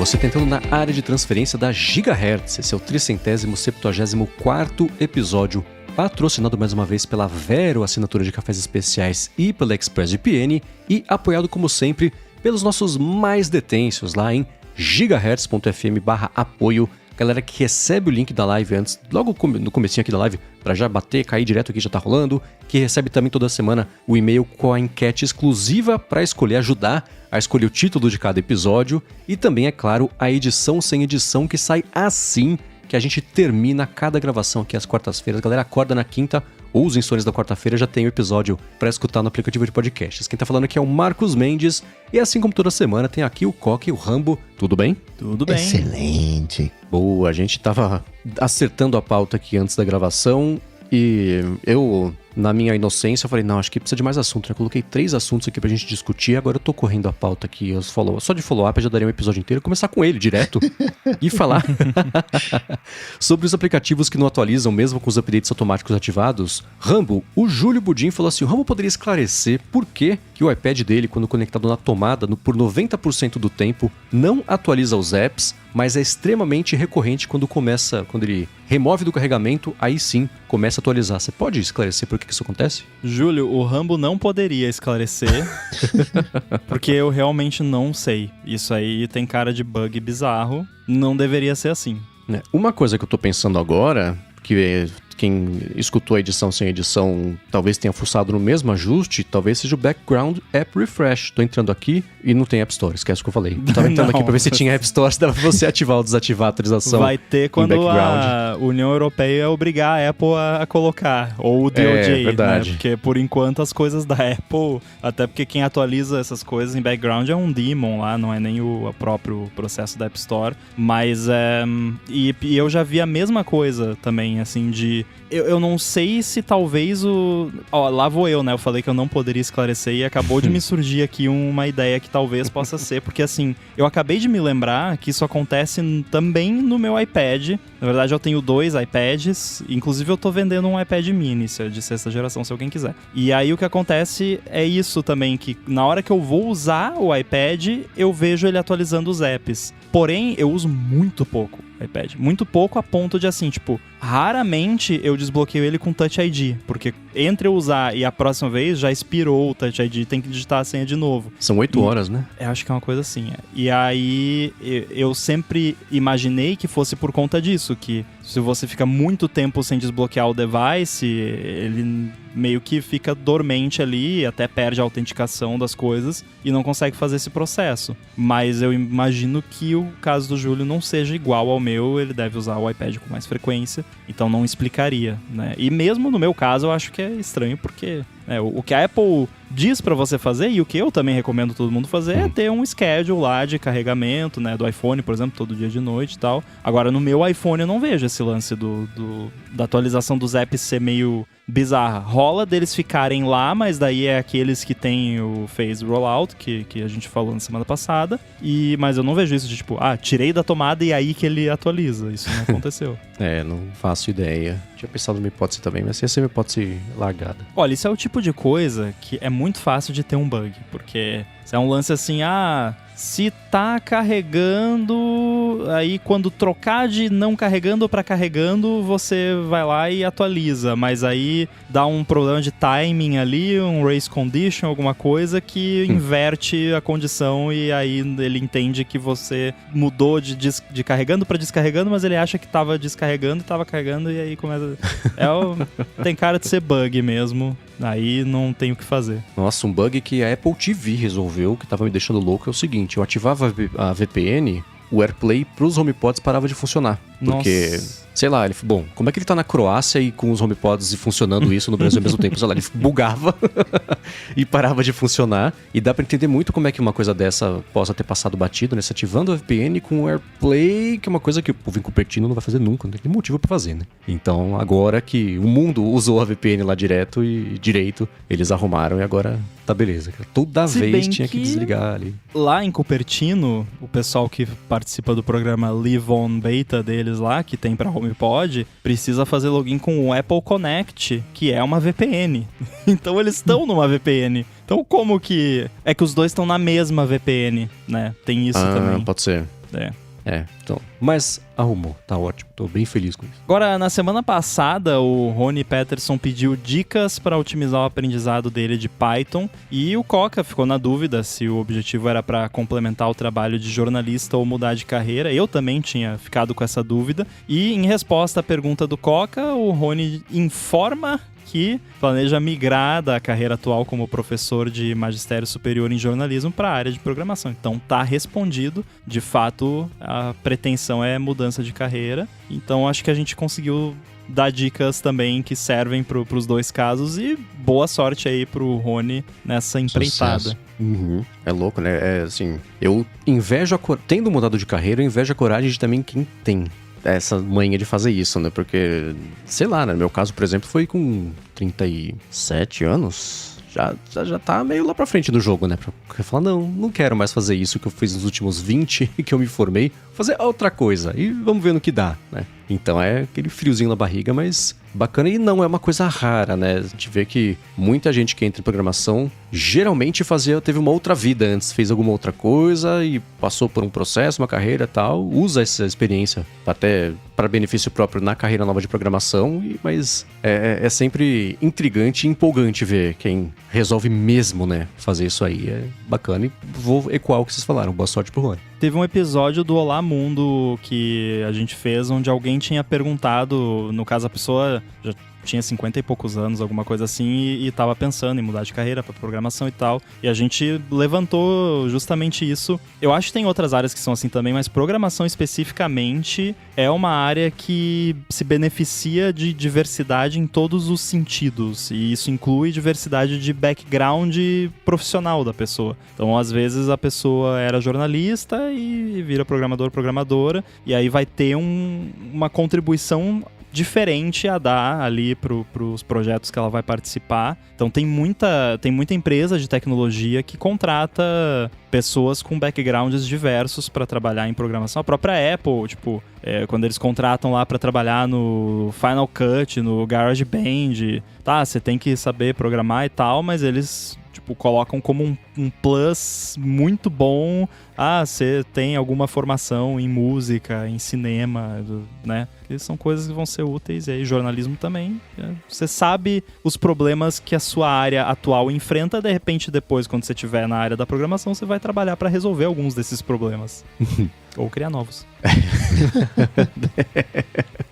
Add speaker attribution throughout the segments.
Speaker 1: Você está entrando na área de transferência da Gigahertz. Esse é o 374º episódio, patrocinado mais uma vez pela Vero, assinatura de cafés especiais, e pela ExpressVPN, e apoiado como sempre pelos nossos mais detensos lá em gigahertz.fm/apoio. Galera que recebe o link da live antes, logo no comecinho aqui da live, para já bater, cair direto aqui, já tá rolando, que recebe também toda semana o e-mail com a enquete exclusiva para escolher, ajudar a escolher o título de cada episódio, e também, é claro, a edição sem edição que sai assim que a gente termina cada gravação aqui às quartas-feiras. A galera acorda na quinta, ou os insônios da quarta-feira já tem o episódio para escutar no aplicativo de podcasts. Quem tá falando aqui é o Marcos Mendes, e assim como toda semana tem aqui o Coque e o Rambo. Tudo bem?
Speaker 2: Tudo bem.
Speaker 3: Excelente.
Speaker 1: Boa, a gente tava acertando a pauta aqui antes da gravação, e eu, na minha inocência, falei, não, acho que precisa de mais assunto, né? Eu coloquei 3 assuntos aqui pra gente discutir, agora eu tô correndo a pauta aqui, só de follow-up eu já daria um episódio inteiro, começar com ele direto e falar sobre os aplicativos que não atualizam mesmo com os updates automáticos ativados. Rambo, o Júlio Budin falou assim, o Rambo poderia esclarecer por que o iPad dele, quando conectado na tomada, por 90% do tempo, não atualiza os apps, mas é extremamente recorrente quando ele remove do carregamento, aí sim começa a atualizar. Você pode esclarecer por que isso acontece?
Speaker 2: Júlio, o Rambo não poderia esclarecer, porque eu realmente não sei. Isso aí tem cara de bug bizarro, não deveria ser assim.
Speaker 1: Uma coisa que eu tô pensando agora, que quem escutou a edição sem edição talvez tenha fuçado no mesmo ajuste, talvez seja o Background App Refresh. Tô entrando aqui e não tem App Store, esquece o que eu falei. Tava entrando aqui pra ver se tinha App Store, se dava pra você ativar ou desativar a atualização.
Speaker 2: Vai ter quando a União Europeia obrigar a Apple a colocar, ou o DOJ,
Speaker 1: verdade.
Speaker 2: Né? Porque por enquanto as coisas da Apple, até porque quem atualiza essas coisas em background é um daemon lá, não é nem o próprio processo da App Store, mas e eu já vi a mesma coisa também, assim, de... Eu não sei se talvez lá vou eu, né? Eu falei que eu não poderia esclarecer e acabou de me surgir aqui uma ideia que talvez possa ser, porque assim, eu acabei de me lembrar que isso acontece também no meu iPad. Na verdade, eu tenho 2 iPads, inclusive eu tô vendendo um iPad mini, de 6ª geração, se alguém quiser. E aí o que acontece é isso também, que na hora que eu vou usar o iPad, eu vejo ele atualizando os apps. Porém, eu uso muito pouco o iPad. Muito pouco a ponto de, assim, tipo, raramente eu desbloqueio ele com Touch ID. Porque entre eu usar e a próxima vez já expirou o Touch ID, tem que digitar a senha de novo.
Speaker 1: São 8 horas, né?
Speaker 2: Eu acho que é uma coisa assim. E aí, eu sempre imaginei que fosse por conta disso, que se você fica muito tempo sem desbloquear o device, ele meio que fica dormente ali, até perde a autenticação das coisas e não consegue fazer esse processo. Mas eu imagino que o caso do Júlio não seja igual ao meu, ele deve usar o iPad com mais frequência, então não explicaria, né? E mesmo no meu caso, eu acho que é estranho, porque o que a Apple diz pra você fazer, e o que eu também recomendo todo mundo fazer, é ter um schedule lá de carregamento, né, do iPhone, por exemplo, todo dia de noite e tal. Agora, no meu iPhone eu não vejo esse lance da atualização dos apps ser meio bizarra. Rola deles ficarem lá, mas daí é aqueles que tem o Phase Rollout, que a gente falou na semana passada, mas eu não vejo isso de tipo, tirei da tomada e aí que ele atualiza. Isso não aconteceu.
Speaker 1: Não faço ideia. Tinha pensado numa hipótese também, mas essa é uma hipótese largada.
Speaker 2: Olha, isso é o tipo de coisa que é muito fácil de ter um bug, porque é um lance assim, se tá carregando, aí quando trocar de não carregando pra carregando, você vai lá e atualiza, mas aí dá um problema de timing ali, um race condition, alguma coisa que inverte a condição e aí ele entende que você mudou de carregando pra descarregando, mas ele acha que tava descarregando e tava carregando e aí começa... tem cara de ser bug mesmo. Aí não tem o que fazer.
Speaker 1: Nossa, um bug que a Apple TV resolveu, que tava me deixando louco, é o seguinte, eu ativava a VPN, o AirPlay pros HomePods parava de funcionar. Porque, sei lá, como é que ele tá na Croácia e com os HomePods funcionando isso no Brasil ao mesmo tempo? Sei lá, ele bugava e parava de funcionar. E dá pra entender muito como é que uma coisa dessa possa ter passado batido, né? Se ativando a VPN com o AirPlay, que é uma coisa que o povo em Cupertino não vai fazer nunca, não tem motivo pra fazer, né? Então, agora que o mundo usou a VPN lá direto, eles arrumaram e agora tá beleza. Toda vez tinha que desligar ali.
Speaker 2: Lá em Cupertino, o pessoal que participa do programa Live On Beta deles lá, que tem pra HomePod, precisa fazer login com o Apple Connect, que é uma VPN. Então eles estão numa VPN. Então como que... É que os dois estão na mesma VPN, né? Tem isso também.
Speaker 1: Pode ser. Então, mas arrumou, tá ótimo, tô bem feliz com isso.
Speaker 2: Agora, na semana passada, o Rony Peterson pediu dicas para otimizar o aprendizado dele de Python e o Coca ficou na dúvida se o objetivo era para complementar o trabalho de jornalista ou mudar de carreira. Eu também tinha ficado com essa dúvida e, em resposta à pergunta do Coca, o Rony informa que planeja migrar da carreira atual como professor de magistério superior em jornalismo para a área de programação. Então tá respondido, de fato a pretensão é mudança de carreira, então acho que a gente conseguiu dar dicas também que servem para os dois casos e boa sorte aí pro Rony nessa empreitada.
Speaker 1: Uhum. É louco, né? É assim, eu invejo tendo mudado de carreira, eu invejo a coragem de também quem tem essa manha de fazer isso, né? Porque, sei lá, né? No meu caso, por exemplo, foi com 37 anos. Já tá meio lá pra frente do jogo, né? Pra falar, não quero mais fazer isso que eu fiz nos últimos 20 que eu me formei. Fazer outra coisa e vamos ver no que dá, né? Então é aquele friozinho na barriga, mas bacana e não é uma coisa rara, né? A gente vê que muita gente que entra em programação geralmente teve uma outra vida antes, fez alguma outra coisa e passou por um processo, uma carreira e tal, usa essa experiência até para benefício próprio na carreira nova de programação, mas é sempre intrigante e empolgante ver quem resolve mesmo, né, fazer isso aí. É bacana e vou ecoar o que vocês falaram. Boa sorte pro Rony.
Speaker 2: Teve um episódio do Olá Mundo que a gente fez onde alguém tinha perguntado, no caso a pessoa já tinha 50 e poucos anos, alguma coisa assim, e tava pensando em mudar de carreira pra programação e tal. E a gente levantou justamente isso. Eu acho que tem outras áreas que são assim também, mas programação especificamente é uma área que se beneficia de diversidade em todos os sentidos. E isso inclui diversidade de background profissional da pessoa. Então, às vezes, a pessoa era jornalista e vira programadora, e aí vai ter uma contribuição diferente a dar ali pros projetos que ela vai participar. Então tem muita empresa de tecnologia que contrata pessoas com backgrounds diversos para trabalhar em programação. A própria Apple, quando eles contratam lá para trabalhar no Final Cut, no GarageBand, tá, você tem que saber programar e tal, mas eles colocam como um plus muito bom. Você tem alguma formação em música, em cinema, né? Que são coisas que vão ser úteis. E aí, jornalismo também. Você sabe os problemas que a sua área atual enfrenta. De repente, depois, quando você estiver na área da programação, você vai trabalhar para resolver alguns desses problemas. Ou criar novos.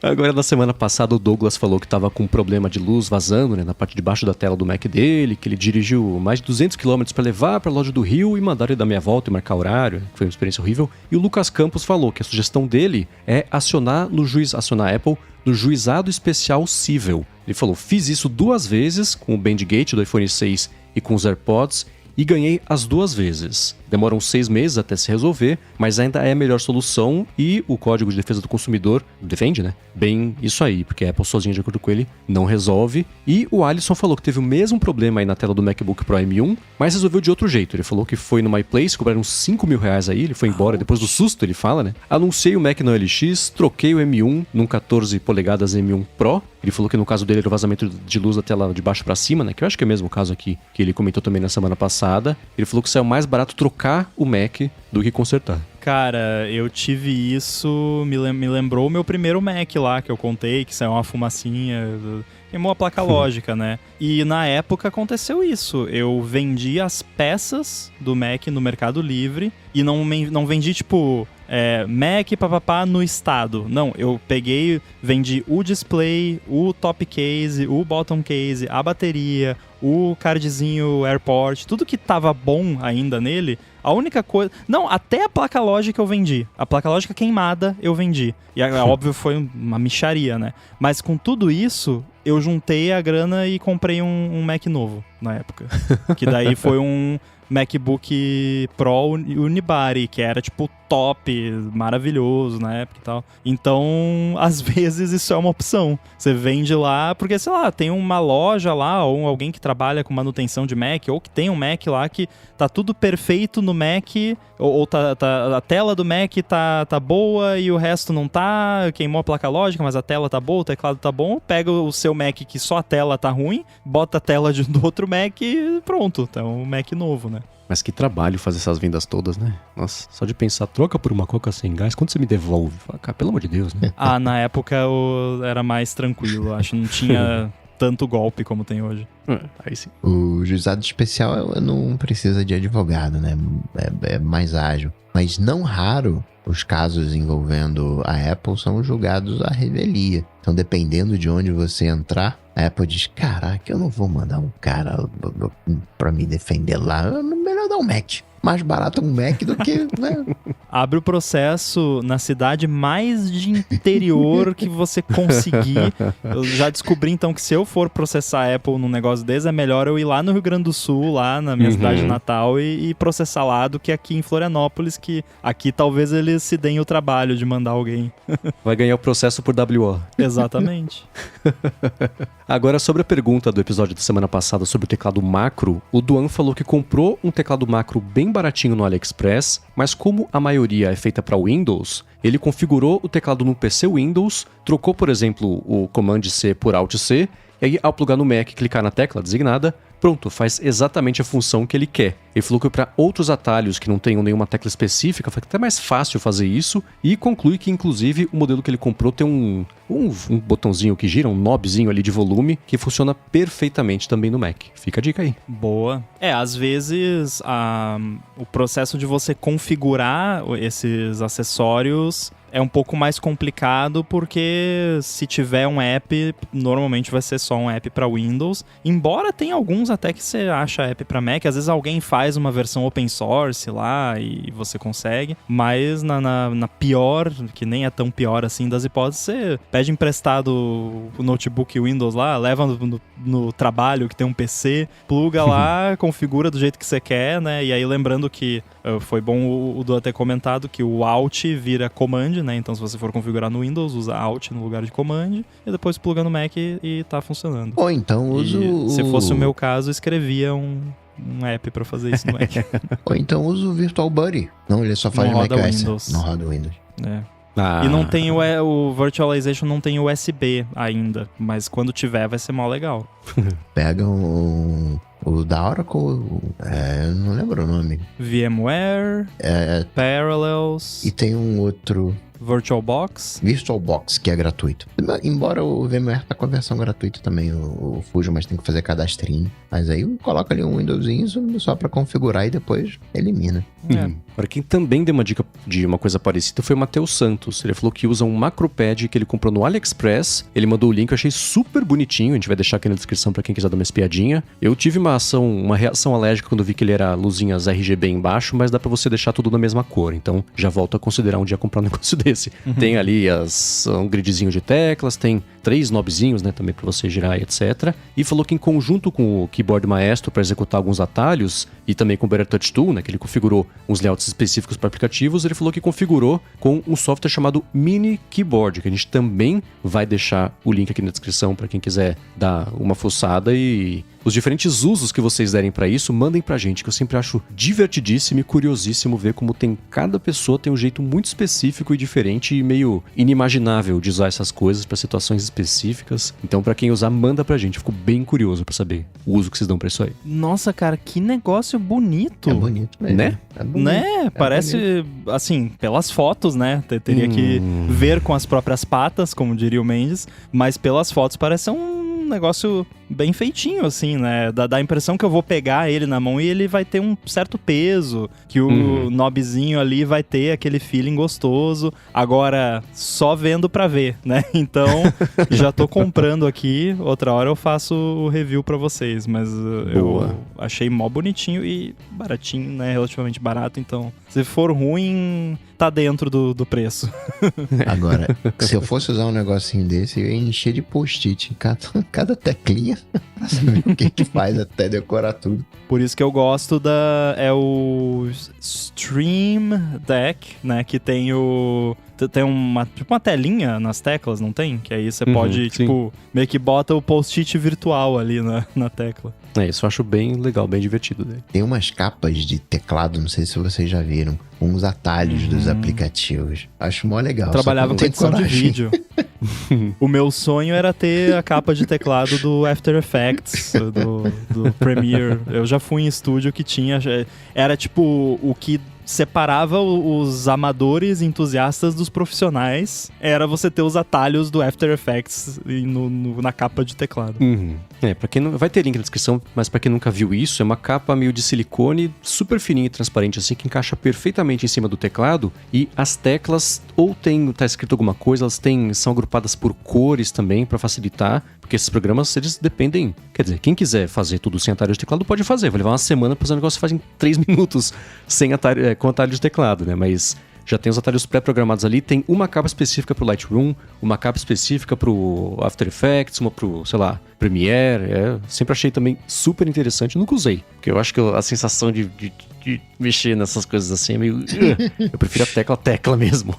Speaker 1: Agora, na semana passada, o Douglas falou que estava com um problema de luz vazando, né, na parte de baixo da tela do Mac dele, que ele dirigiu mais de 200 km para levar para a loja do Rio e mandar ele dar meia volta e marcar horário, que foi uma experiência horrível. E o Lucas Campos falou que a sugestão dele é acionar a Apple no juizado especial civil. Ele falou, fiz isso 2 vezes com o Bandgate do iPhone 6 e com os AirPods e ganhei as 2 vezes. Demoram 6 meses até se resolver, mas ainda é a melhor solução e o Código de Defesa do Consumidor defende, né? Bem isso aí, porque a Apple sozinha, de acordo com ele, não resolve. E o Alisson falou que teve o mesmo problema aí na tela do MacBook Pro M1, mas resolveu de outro jeito. Ele falou que foi no MyPlace, cobraram uns 5 mil reais aí, ele foi embora depois do susto, ele fala, né? Anunciei o Mac no LX, troquei o M1 num 14 polegadas M1 Pro. Ele falou que no caso dele era o vazamento de luz da tela de baixo para cima, né? Que eu acho que é o mesmo caso aqui, que ele comentou também na semana passada. Ele falou que saiu mais barato trocar o Mac do que consertar.
Speaker 2: Cara, eu tive isso, me lembrou o meu primeiro Mac lá, que eu contei, que saiu uma fumacinha, queimou a placa lógica, né? E na época aconteceu isso, eu vendi as peças do Mac no Mercado Livre e não vendi, Mac papapá no estado. Não, eu vendi o display, o top case, o bottom case, a bateria, o cardzinho AirPort, tudo que tava bom ainda nele. A única coisa... Não, até a placa lógica eu vendi. A placa lógica queimada eu vendi. E óbvio foi uma mixaria, né? Mas com tudo isso, eu juntei a grana e comprei um Mac novo na época. Que daí foi um MacBook Pro Unibody, que era top, maravilhoso na época e tal. Então, às vezes isso é uma opção. Você vende lá, porque, sei lá, tem uma loja lá, ou alguém que trabalha com manutenção de Mac, ou que tem um Mac lá que tá tudo perfeito no Mac, ou a tela do Mac tá boa e o resto não tá, queimou a placa lógica, mas a tela tá boa, o teclado tá bom, pega o seu Mac que só a tela tá ruim, bota a tela do outro Mac e pronto, tá um Mac novo, né? né?
Speaker 1: Mas que trabalho fazer essas vendas todas, né? Nossa, só de pensar, troca por uma Coca sem gás, quanto você me devolve? Fala, cara, pelo amor de Deus, né?
Speaker 2: Na época era mais tranquilo, acho. Não tinha tanto golpe como tem hoje.
Speaker 1: Aí sim.
Speaker 3: O juizado especial não precisa de advogado, né? É mais ágil. Mas não raro, os casos envolvendo a Apple são julgados à revelia. Então, dependendo de onde você entrar, a Apple diz, caraca, eu não vou mandar um cara pra me defender lá. Melhor dar um Mac. Mais barato um Mac do que... né?
Speaker 2: Abre o processo na cidade mais de interior que você conseguir. Eu já descobri, então, que se eu for processar a Apple num negócio desse, é melhor eu ir lá no Rio Grande do Sul, lá na minha cidade natal, e processar lá do que aqui em Florianópolis, que aqui talvez eles se deem o trabalho de mandar alguém.
Speaker 1: Vai ganhar o processo por WO.
Speaker 2: Exatamente.
Speaker 1: Agora, sobre a pergunta do episódio da semana passada sobre o teclado macro, o Duan falou que comprou um teclado macro bem baratinho no AliExpress, mas como a maioria é feita para Windows, ele configurou o teclado no PC Windows, trocou, por exemplo, o Command-C por Alt-C, e aí, ao plugar no Mac e clicar na tecla designada, pronto, faz exatamente a função que ele quer. Ele falou que para outros atalhos que não tenham nenhuma tecla específica, foi até mais fácil fazer isso, e conclui que, inclusive, o modelo que ele comprou tem um botãozinho que gira, um knobzinho ali de volume, que funciona perfeitamente também no Mac. Fica a dica aí.
Speaker 2: Boa. Às vezes, o processo de você configurar esses acessórios é um pouco mais complicado, porque se tiver um app, normalmente vai ser só um app para Windows. Embora tenha alguns até que você acha app para Mac, às vezes alguém faz uma versão open source lá e você consegue. Mas na pior, que nem é tão pior assim das hipóteses, você pede emprestado o notebook Windows lá, leva no trabalho que tem um PC, pluga lá, configura do jeito que você quer, né? E aí lembrando que foi bom o Du ter comentado que o Alt vira Command, né? Então se você for configurar no Windows, usa Alt no lugar de Command e depois pluga no Mac e tá funcionando.
Speaker 3: Ou então usa
Speaker 2: se fosse o meu caso, escrevia um app pra fazer isso no Mac.
Speaker 3: Ou então usa o Virtual Buddy. Não, ele só faz
Speaker 2: não roda
Speaker 3: macOS.
Speaker 2: Windows.
Speaker 3: Não roda Windows.
Speaker 2: E não tem o Virtualization não tem USB ainda, mas quando tiver vai ser mó legal.
Speaker 3: Pega o da Oracle, eu não lembro o nome.
Speaker 2: VMware, Parallels...
Speaker 3: E tem um outro...
Speaker 2: VirtualBox,
Speaker 3: que é gratuito. Embora o VMware tá com a versão gratuita também, o Fusion, mas tem que fazer cadastrinho. Mas aí coloca ali um Windowsinho só pra configurar e depois elimina.
Speaker 1: Agora, quem também deu uma dica de uma coisa parecida foi o Matheus Santos. Ele falou que usa um macropad que ele comprou no AliExpress. Ele mandou o link, eu achei super bonitinho. A gente vai deixar aqui na descrição pra quem quiser dar uma espiadinha. Eu tive uma reação alérgica quando vi que ele era luzinhas RGB embaixo, mas dá pra você deixar tudo na mesma cor. Então já volto a considerar um dia comprar um negócio desse. Tem ali um gridzinho de teclas, tem 3 knobzinhos, né, também pra você girar e etc. E falou que em conjunto com o Keyboard Maestro para executar alguns atalhos e também com o Better Touch Tool, né, que ele configurou uns layouts específicos para aplicativos, ele falou que configurou com um software chamado Mini Keyboard, que a gente também vai deixar o link aqui na descrição para quem quiser dar uma fuçada, e os diferentes usos que vocês derem para isso, mandem pra gente, que eu sempre acho divertidíssimo e curiosíssimo ver como cada pessoa tem um jeito muito específico e diferente e meio inimaginável de usar essas coisas para situações específicas. Então, para quem usar, manda pra gente. Eu fico bem curioso para saber o uso que vocês dão pra isso aí.
Speaker 2: Nossa, cara, que negócio bonito.
Speaker 3: É bonito mesmo.
Speaker 1: Né?
Speaker 3: É bonito.
Speaker 2: Né? Parece,
Speaker 3: bonito.
Speaker 2: assim, pelas fotos, né? Teria que ver com as próprias patas, como diria o Mendes, mas pelas fotos parece um negócio bem feitinho, assim, né? Dá a impressão que eu vou pegar ele na mão e ele vai ter um certo peso, que o knobzinho ali vai ter aquele feeling gostoso. Agora, só vendo pra ver, né? Então, já tô comprando aqui. Outra hora eu faço o review pra vocês, mas eu achei mó bonitinho e baratinho, né? Relativamente barato, então, se for ruim, tá dentro do preço.
Speaker 3: Agora, se eu fosse usar um negocinho desse, eu ia encher de post-it em cada teclinha pra saber o que faz até decorar tudo.
Speaker 2: Por isso que eu gosto é o Stream Deck, né? Que tem tem uma telinha nas teclas, não tem? Que aí você pode, meio que bota o post-it virtual ali na tecla.
Speaker 1: Isso eu acho bem legal, bem divertido dele.
Speaker 3: Tem umas capas de teclado, não sei se vocês já viram, com uns atalhos dos aplicativos. Acho mó legal.
Speaker 2: Eu trabalhava com edição de vídeo. O meu sonho era ter a capa de teclado do After Effects, do Premiere. Eu já fui em estúdio que tinha... Era tipo o que separava os amadores entusiastas dos profissionais. Era você ter os atalhos do After Effects na capa de teclado.
Speaker 1: Pra quem não... Vai ter link na descrição, mas pra quem nunca viu isso, é uma capa meio de silicone, super fininha e transparente assim, que encaixa perfeitamente em cima do teclado, e as teclas tá escrito alguma coisa, são agrupadas por cores também pra facilitar, porque esses programas, eles dependem... Quer dizer, quem quiser fazer tudo sem atalho de teclado pode fazer, vai levar uma semana pra fazer um negócio que faz em 3 minutos sem atalho, com atalho de teclado, né? Mas já tem os atalhos pré-programados ali, tem uma capa específica pro Lightroom, uma capa específica pro After Effects, uma pro, sei lá, Premiere. Sempre achei também super interessante, nunca usei, porque eu acho que a sensação de mexer nessas coisas assim é meio... Eu prefiro a tecla mesmo.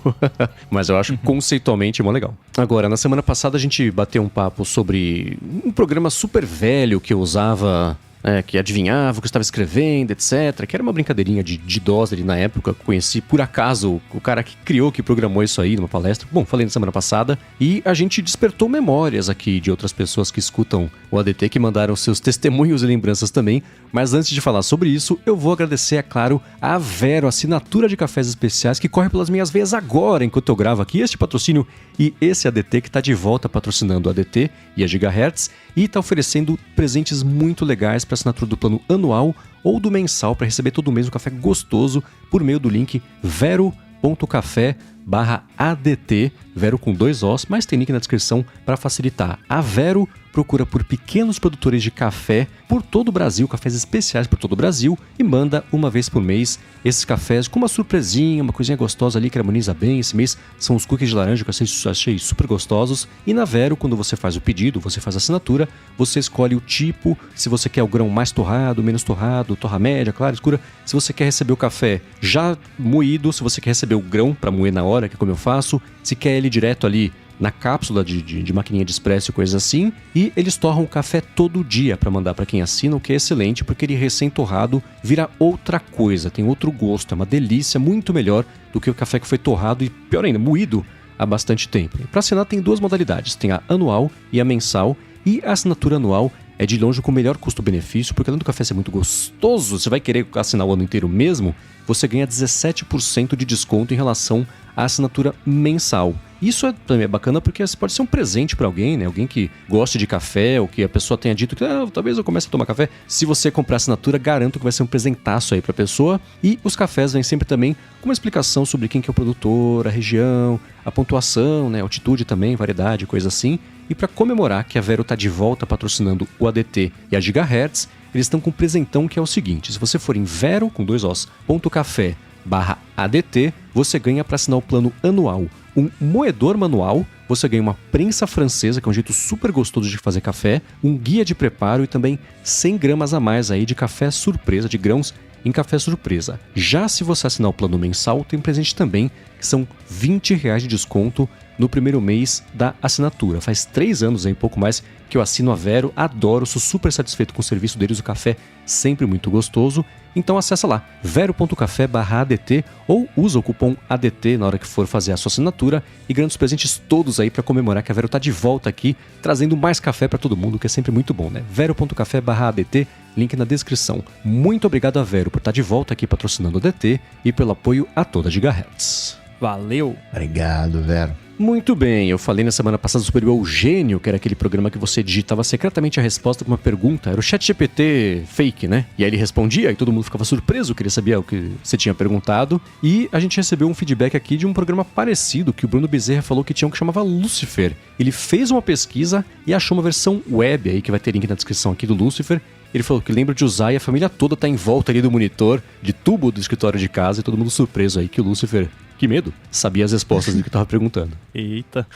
Speaker 1: Mas eu acho conceitualmente mó legal. Agora, na semana passada a gente bateu um papo sobre um programa super velho que eu usava... que adivinhava o que eu estava escrevendo, etc. Que era uma brincadeirinha de idosa ali na época. Conheci, por acaso, o cara que programou isso aí numa palestra. Bom, falei na semana passada. E a gente despertou memórias aqui de outras pessoas que escutam o ADT, que mandaram seus testemunhos e lembranças também. Mas antes de falar sobre isso, eu vou agradecer, é claro, a Vero, assinatura de cafés especiais, que corre pelas minhas veias agora, enquanto eu gravo aqui este patrocínio e esse ADT, que está de volta patrocinando o ADT e a Gigahertz, e está oferecendo presentes muito legais para assinatura do plano anual ou do mensal, para receber todo mês um café gostoso por meio do link vero.café/ADT, Vero com 2 Os, mas tem link na descrição para facilitar. A Vero procura por pequenos produtores de café por todo o Brasil, cafés especiais por todo o Brasil, e manda uma vez por mês esses cafés com uma surpresinha, uma coisinha gostosa ali que harmoniza bem. Esse mês são os cookies de laranja que eu achei super gostosos. E na Vero, quando você faz o pedido, você faz a assinatura, você escolhe o tipo, se você quer o grão mais torrado, menos torrado, torra média, clara, escura, se você quer receber o café já moído, se você quer receber o grão para moer na hora, que é como eu faço, se quer ele direto ali na cápsula de maquininha de expresso e coisas assim, e eles torram o café todo dia para mandar para quem assina, o que é excelente, porque ele recém-torrado vira outra coisa, tem outro gosto, é uma delícia, muito melhor do que o café que foi torrado e, pior ainda, moído há bastante tempo. Para assinar tem 2 modalidades, tem a anual e a mensal, e a assinatura anual é de longe com o melhor custo-benefício, porque além do café ser muito gostoso, você vai querer assinar o ano inteiro mesmo, você ganha 17% de desconto em relação à assinatura mensal. Isso também é bacana porque pode ser um presente para alguém, né? Alguém que goste de café ou que a pessoa tenha dito que talvez eu comece a tomar café. Se você comprar assinatura, garanto que vai ser um presentaço aí para a pessoa. E os cafés vêm sempre também com uma explicação sobre quem que é o produtor, a região, a pontuação, né? Altitude também, variedade, coisa assim. E para comemorar que a Vero está de volta patrocinando o ADT e a Gigahertz, eles estão com um presentão que é o seguinte: se você for em vero, com 2 Os, .café/ADT, você ganha para assinar o plano anual um moedor manual, você ganha uma prensa francesa, que é um jeito super gostoso de fazer café, um guia de preparo e também 100 gramas a mais aí de café surpresa, de grãos em café surpresa. Já se você assinar o plano mensal, tem presente também, que são R$20 de desconto no primeiro mês da assinatura. Faz 3 anos aí, pouco mais, que eu assino a Vero, adoro, sou super satisfeito com o serviço deles, o café sempre muito gostoso. Então acessa lá, vero.café/ADT ou usa o cupom ADT na hora que for fazer a sua assinatura e ganha os presentes todos aí para comemorar que a Vero tá de volta aqui, trazendo mais café para todo mundo, que é sempre muito bom, né? vero.café/ADT, link na descrição. Muito obrigado a Vero por estar de volta aqui patrocinando o ADT e pelo apoio a toda a Gigahertz.
Speaker 2: Valeu!
Speaker 3: Obrigado, Vero.
Speaker 1: Muito bem, eu falei na semana passada sobre o Eugênio, que era aquele programa que você digitava secretamente a resposta para uma pergunta. Era o ChatGPT fake, né? E aí ele respondia e todo mundo ficava surpreso, queria saber o que você tinha perguntado. E a gente recebeu um feedback aqui de um programa parecido que o Bruno Bezerra falou que tinha um que chamava Lucifer. Ele fez uma pesquisa e achou uma versão web aí, que vai ter link na descrição aqui do Lucifer. Ele falou que lembra de usar e a família toda tá em volta ali do monitor, de tubo do escritório de casa, e todo mundo surpreso aí que o Lucifer, que medo, sabia as respostas do que eu tava perguntando.
Speaker 2: Eita.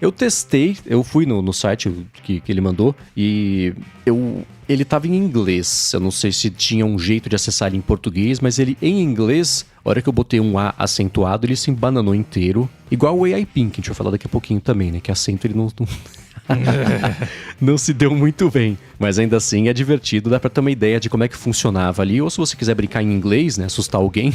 Speaker 1: Eu testei, eu fui no site que ele mandou e ele tava em inglês. Eu não sei se tinha um jeito de acessar ele em português, mas ele em inglês, a hora que eu botei um A acentuado, ele se embananou inteiro. Igual o AI Pin, que a gente vai falar daqui a pouquinho também, né? Que acento ele não Não se deu muito bem, mas ainda assim é divertido, dá pra ter uma ideia de como é que funcionava ali, ou se você quiser brincar em inglês, né, assustar alguém,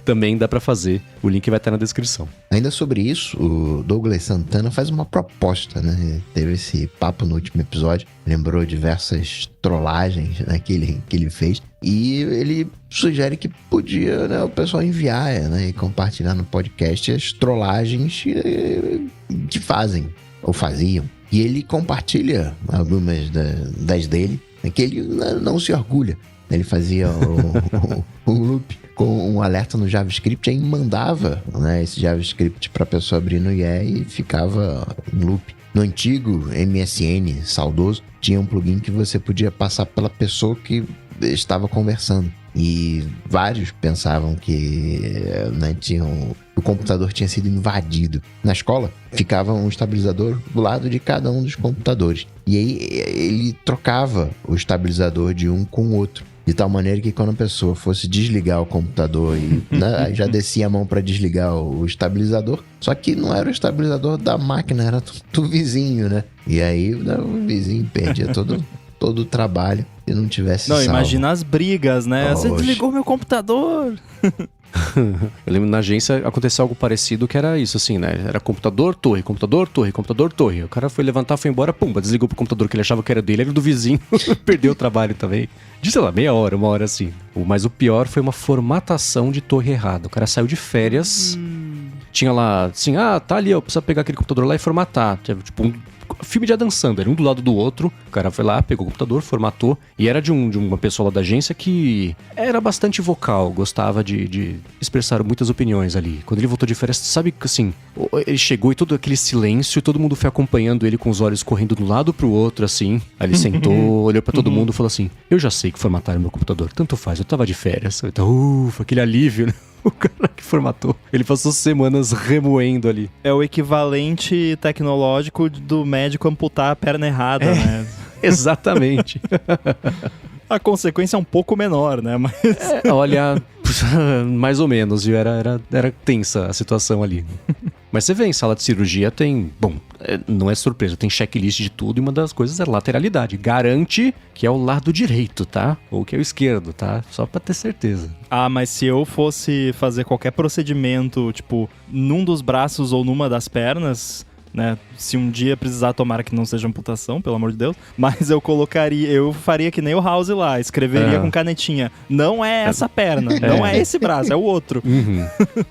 Speaker 1: também dá pra fazer, o link vai estar na descrição.
Speaker 3: Ainda sobre isso, o Douglas Santana faz uma proposta, né? Teve esse papo no último episódio, lembrou diversas trollagens, né, que ele fez, e ele sugere que podia, né, o pessoal enviar, né, e compartilhar no podcast as trollagens que fazem, ou faziam. E ele compartilha algumas das dele, que ele não se orgulha. Ele fazia o loop com um alerta no JavaScript, aí mandava, né, esse JavaScript para a pessoa abrir no IE e ficava em loop. No antigo MSN saudoso, tinha um plugin que você podia passar pela pessoa que estava conversando. E vários pensavam que, né, o computador tinha sido invadido. Na escola, ficava um estabilizador do lado de cada um dos computadores. E aí ele trocava o estabilizador de um com o outro. De tal maneira que quando a pessoa fosse desligar o computador e, né, já descia a mão para desligar o estabilizador, só que não era o estabilizador da máquina, era do vizinho, né? E aí, né, o vizinho perdia todo o trabalho e não tivesse salvo.
Speaker 2: Imagina as brigas, né?
Speaker 3: Oxe.
Speaker 2: Você desligou meu computador.
Speaker 1: Eu lembro na agência aconteceu algo parecido, que era isso, assim, né? Era computador, torre, computador, torre, computador, torre. O cara foi levantar, foi embora, pumba, desligou pro computador que ele achava que era dele, era do vizinho. Perdeu o trabalho também. De, sei lá, meia hora, uma hora assim. Mas o pior foi uma formatação de torre errada. O cara saiu de férias, tinha lá, assim, tá ali, ó, precisa pegar aquele computador lá e formatar. Tipo, filme de Adam Sandler, um do lado do outro. O cara foi lá, pegou o computador, formatou. E era de uma pessoa lá da agência que era bastante vocal, gostava de expressar muitas opiniões ali. Quando ele voltou de férias, sabe que assim, ele chegou e todo aquele silêncio, todo mundo foi acompanhando ele com os olhos correndo de um lado pro outro, assim. Aí ele sentou, olhou pra todo mundo e falou assim: eu já sei que formataram meu computador, tanto faz, eu tava de férias. Então, aquele alívio, né? O cara que formatou. Ele passou semanas remoendo ali.
Speaker 2: É o equivalente tecnológico do médico amputar a perna errada, né?
Speaker 1: Exatamente.
Speaker 2: A consequência é um pouco menor, né? Mas...
Speaker 1: olha, mais ou menos, viu? Era tensa a situação ali. Mas você vê, em sala de cirurgia tem... Bom, não é surpresa, tem checklist de tudo e uma das coisas é lateralidade. Garante que é o lado direito, tá? Ou que é o esquerdo, tá? Só pra ter certeza.
Speaker 2: Mas se eu fosse fazer qualquer procedimento, tipo, num dos braços ou numa das pernas... né? Se um dia precisar, tomara que não seja amputação, pelo amor de Deus. Mas eu faria que nem o House lá, escreveria com canetinha. Não é essa perna, não é esse braço, é o outro.
Speaker 1: Uhum.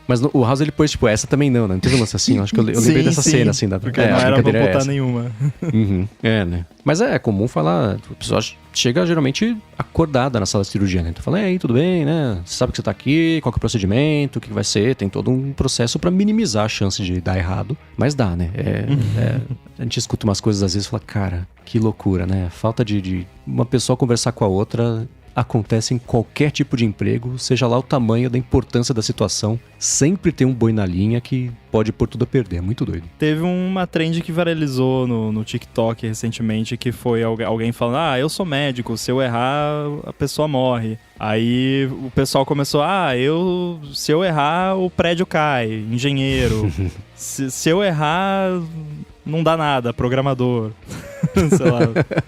Speaker 1: Mas o House ele pôs, tipo, essa também não, né? Não teve um lance assim, acho que eu lembrei dessa cena, assim.
Speaker 2: Porque não era pra amputar nenhuma.
Speaker 1: Uhum. Né? Mas é comum falar, a pessoa chega geralmente acordada na sala de cirurgia, né? Então fala, e aí, tudo bem, né? Você sabe que você tá aqui, qual que é o procedimento, o que vai ser, tem todo um processo pra minimizar a chance de dar errado. Mas dá, né? A gente escuta umas coisas às vezes e fala, cara, que loucura, né? Falta de uma pessoa conversar com a outra acontece em qualquer tipo de emprego, seja lá o tamanho da importância da situação, sempre tem um boi na linha que pode pôr tudo a perder, é muito doido.
Speaker 2: Teve uma trend que viralizou no TikTok recentemente, que foi alguém falando, eu sou médico, se eu errar, a pessoa morre. Aí o pessoal começou, se eu errar, o prédio cai, engenheiro. se eu errar, não dá nada, programador. Sei lá.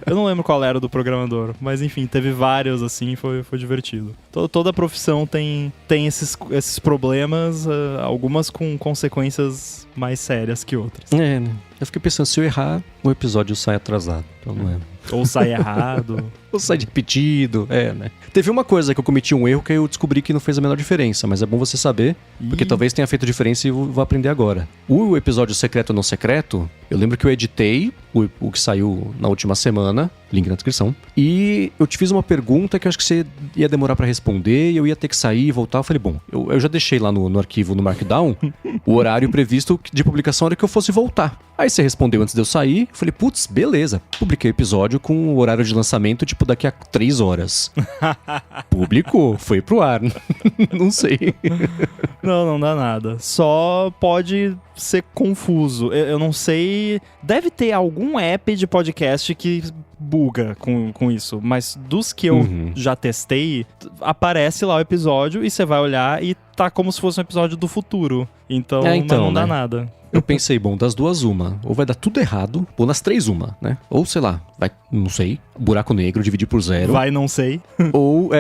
Speaker 2: Eu não lembro qual era do programador, mas enfim, teve vários assim, foi divertido. Toda profissão tem esses problemas, algumas com consequências mais sérias que outras.
Speaker 1: Né? Eu fiquei pensando, se eu errar, o episódio sai atrasado, então não é.
Speaker 2: Ou sai errado.
Speaker 1: Ou sai repetido, né? Teve uma coisa que eu cometi um erro que eu descobri que não fez a menor diferença, mas é bom você saber, porque talvez tenha feito diferença e eu vou aprender agora. O episódio secreto ou não secreto, eu lembro que eu editei o que saiu na última semana, link na descrição, e eu te fiz uma pergunta que eu acho que você ia demorar pra responder e eu ia ter que sair e voltar. Eu falei, bom, eu já deixei lá no arquivo, no Markdown, o horário previsto de publicação era que eu fosse voltar. Aí você respondeu antes de eu sair, eu falei, putz, beleza. Publiquei o episódio com o horário de lançamento, tipo, daqui a 3 horas. Publicou, foi pro ar. Não sei.
Speaker 2: Não dá nada. Só pode ser confuso. Eu não sei... Deve ter algum app de podcast que buga com isso. Mas dos que eu já testei, aparece lá o episódio e você vai olhar e tá como se fosse um episódio do futuro. Então não dá nada.
Speaker 1: eu pensei, bom, das duas uma, ou vai dar tudo errado, ou nas três uma, né? Ou sei lá, vai, não sei, buraco negro, dividir por zero.
Speaker 2: Vai, não sei.
Speaker 1: Ou,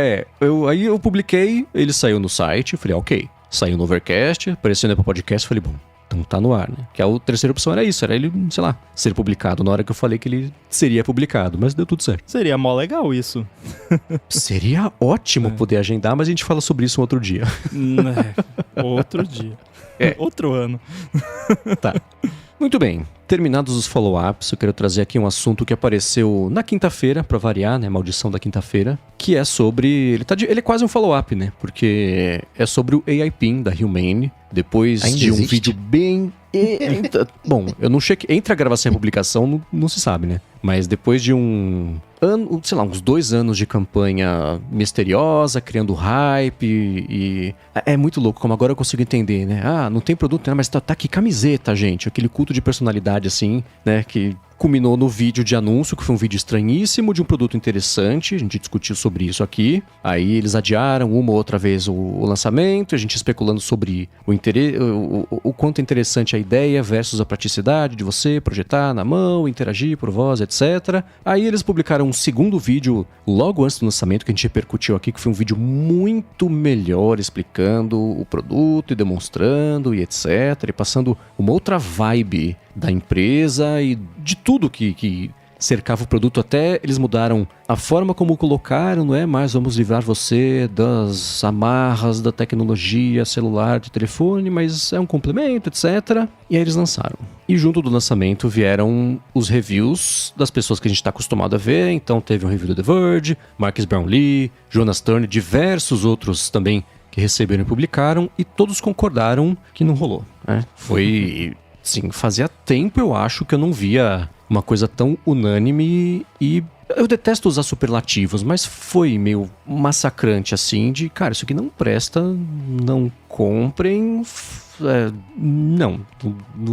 Speaker 1: aí eu publiquei, ele saiu no site, eu falei, ok. Saiu no Overcast, apareceu no Apple Podcast, falei, bom, então tá no ar, né? Que a terceira opção era isso, era ele, sei lá, ser publicado na hora que eu falei que ele seria publicado, mas deu tudo certo.
Speaker 2: Seria mó legal isso.
Speaker 1: Seria ótimo poder agendar, mas a gente fala sobre isso um outro dia.
Speaker 2: Outro dia. Outro ano.
Speaker 1: Tá. Muito bem. Terminados os follow-ups, eu quero trazer aqui um assunto que apareceu na quinta-feira, pra variar, né? Maldição da quinta-feira. Que é sobre... Ele é quase um follow-up, né? Porque é sobre o AI PIN da Humane. Depois
Speaker 3: ainda
Speaker 1: de um
Speaker 3: existe?
Speaker 1: vídeo bem... Bom, eu não chequei... Entre a gravação e a publicação, não se sabe, né? Mas depois de um ano, sei lá, uns 2 anos de campanha misteriosa, criando hype e... É muito louco, como agora eu consigo entender, né? Ah, não tem produto, né? Mas tá aqui camiseta, gente. Aquele culto de personalidade, assim, né? Que culminou no vídeo de anúncio, que foi um vídeo estranhíssimo de um produto interessante. A gente discutiu sobre isso aqui. Aí eles adiaram uma ou outra vez o lançamento, a gente especulando sobre o quanto é interessante a ideia versus a praticidade de você projetar na mão, interagir por voz, etc. Aí eles publicaram um segundo vídeo logo antes do lançamento, que a gente repercutiu aqui, que foi um vídeo muito melhor explicando o produto e demonstrando e etc. E passando uma outra vibe da empresa e de tudo que cercava o produto. Até eles mudaram a forma como colocaram, não é mais vamos livrar você das amarras da tecnologia celular de telefone, mas é um complemento, etc. E aí eles lançaram. E junto do lançamento vieram os reviews das pessoas que a gente está acostumado a ver. Então teve um review do The Verge, Marcus Brownlee, Jonas Turner, diversos outros também que receberam e publicaram, e todos concordaram que não rolou, né? Foi... Sim, fazia tempo, eu acho, que eu não via uma coisa tão unânime e... Eu detesto usar superlativos, mas foi meio massacrante, assim, de... Cara, isso aqui não presta, não comprem... Não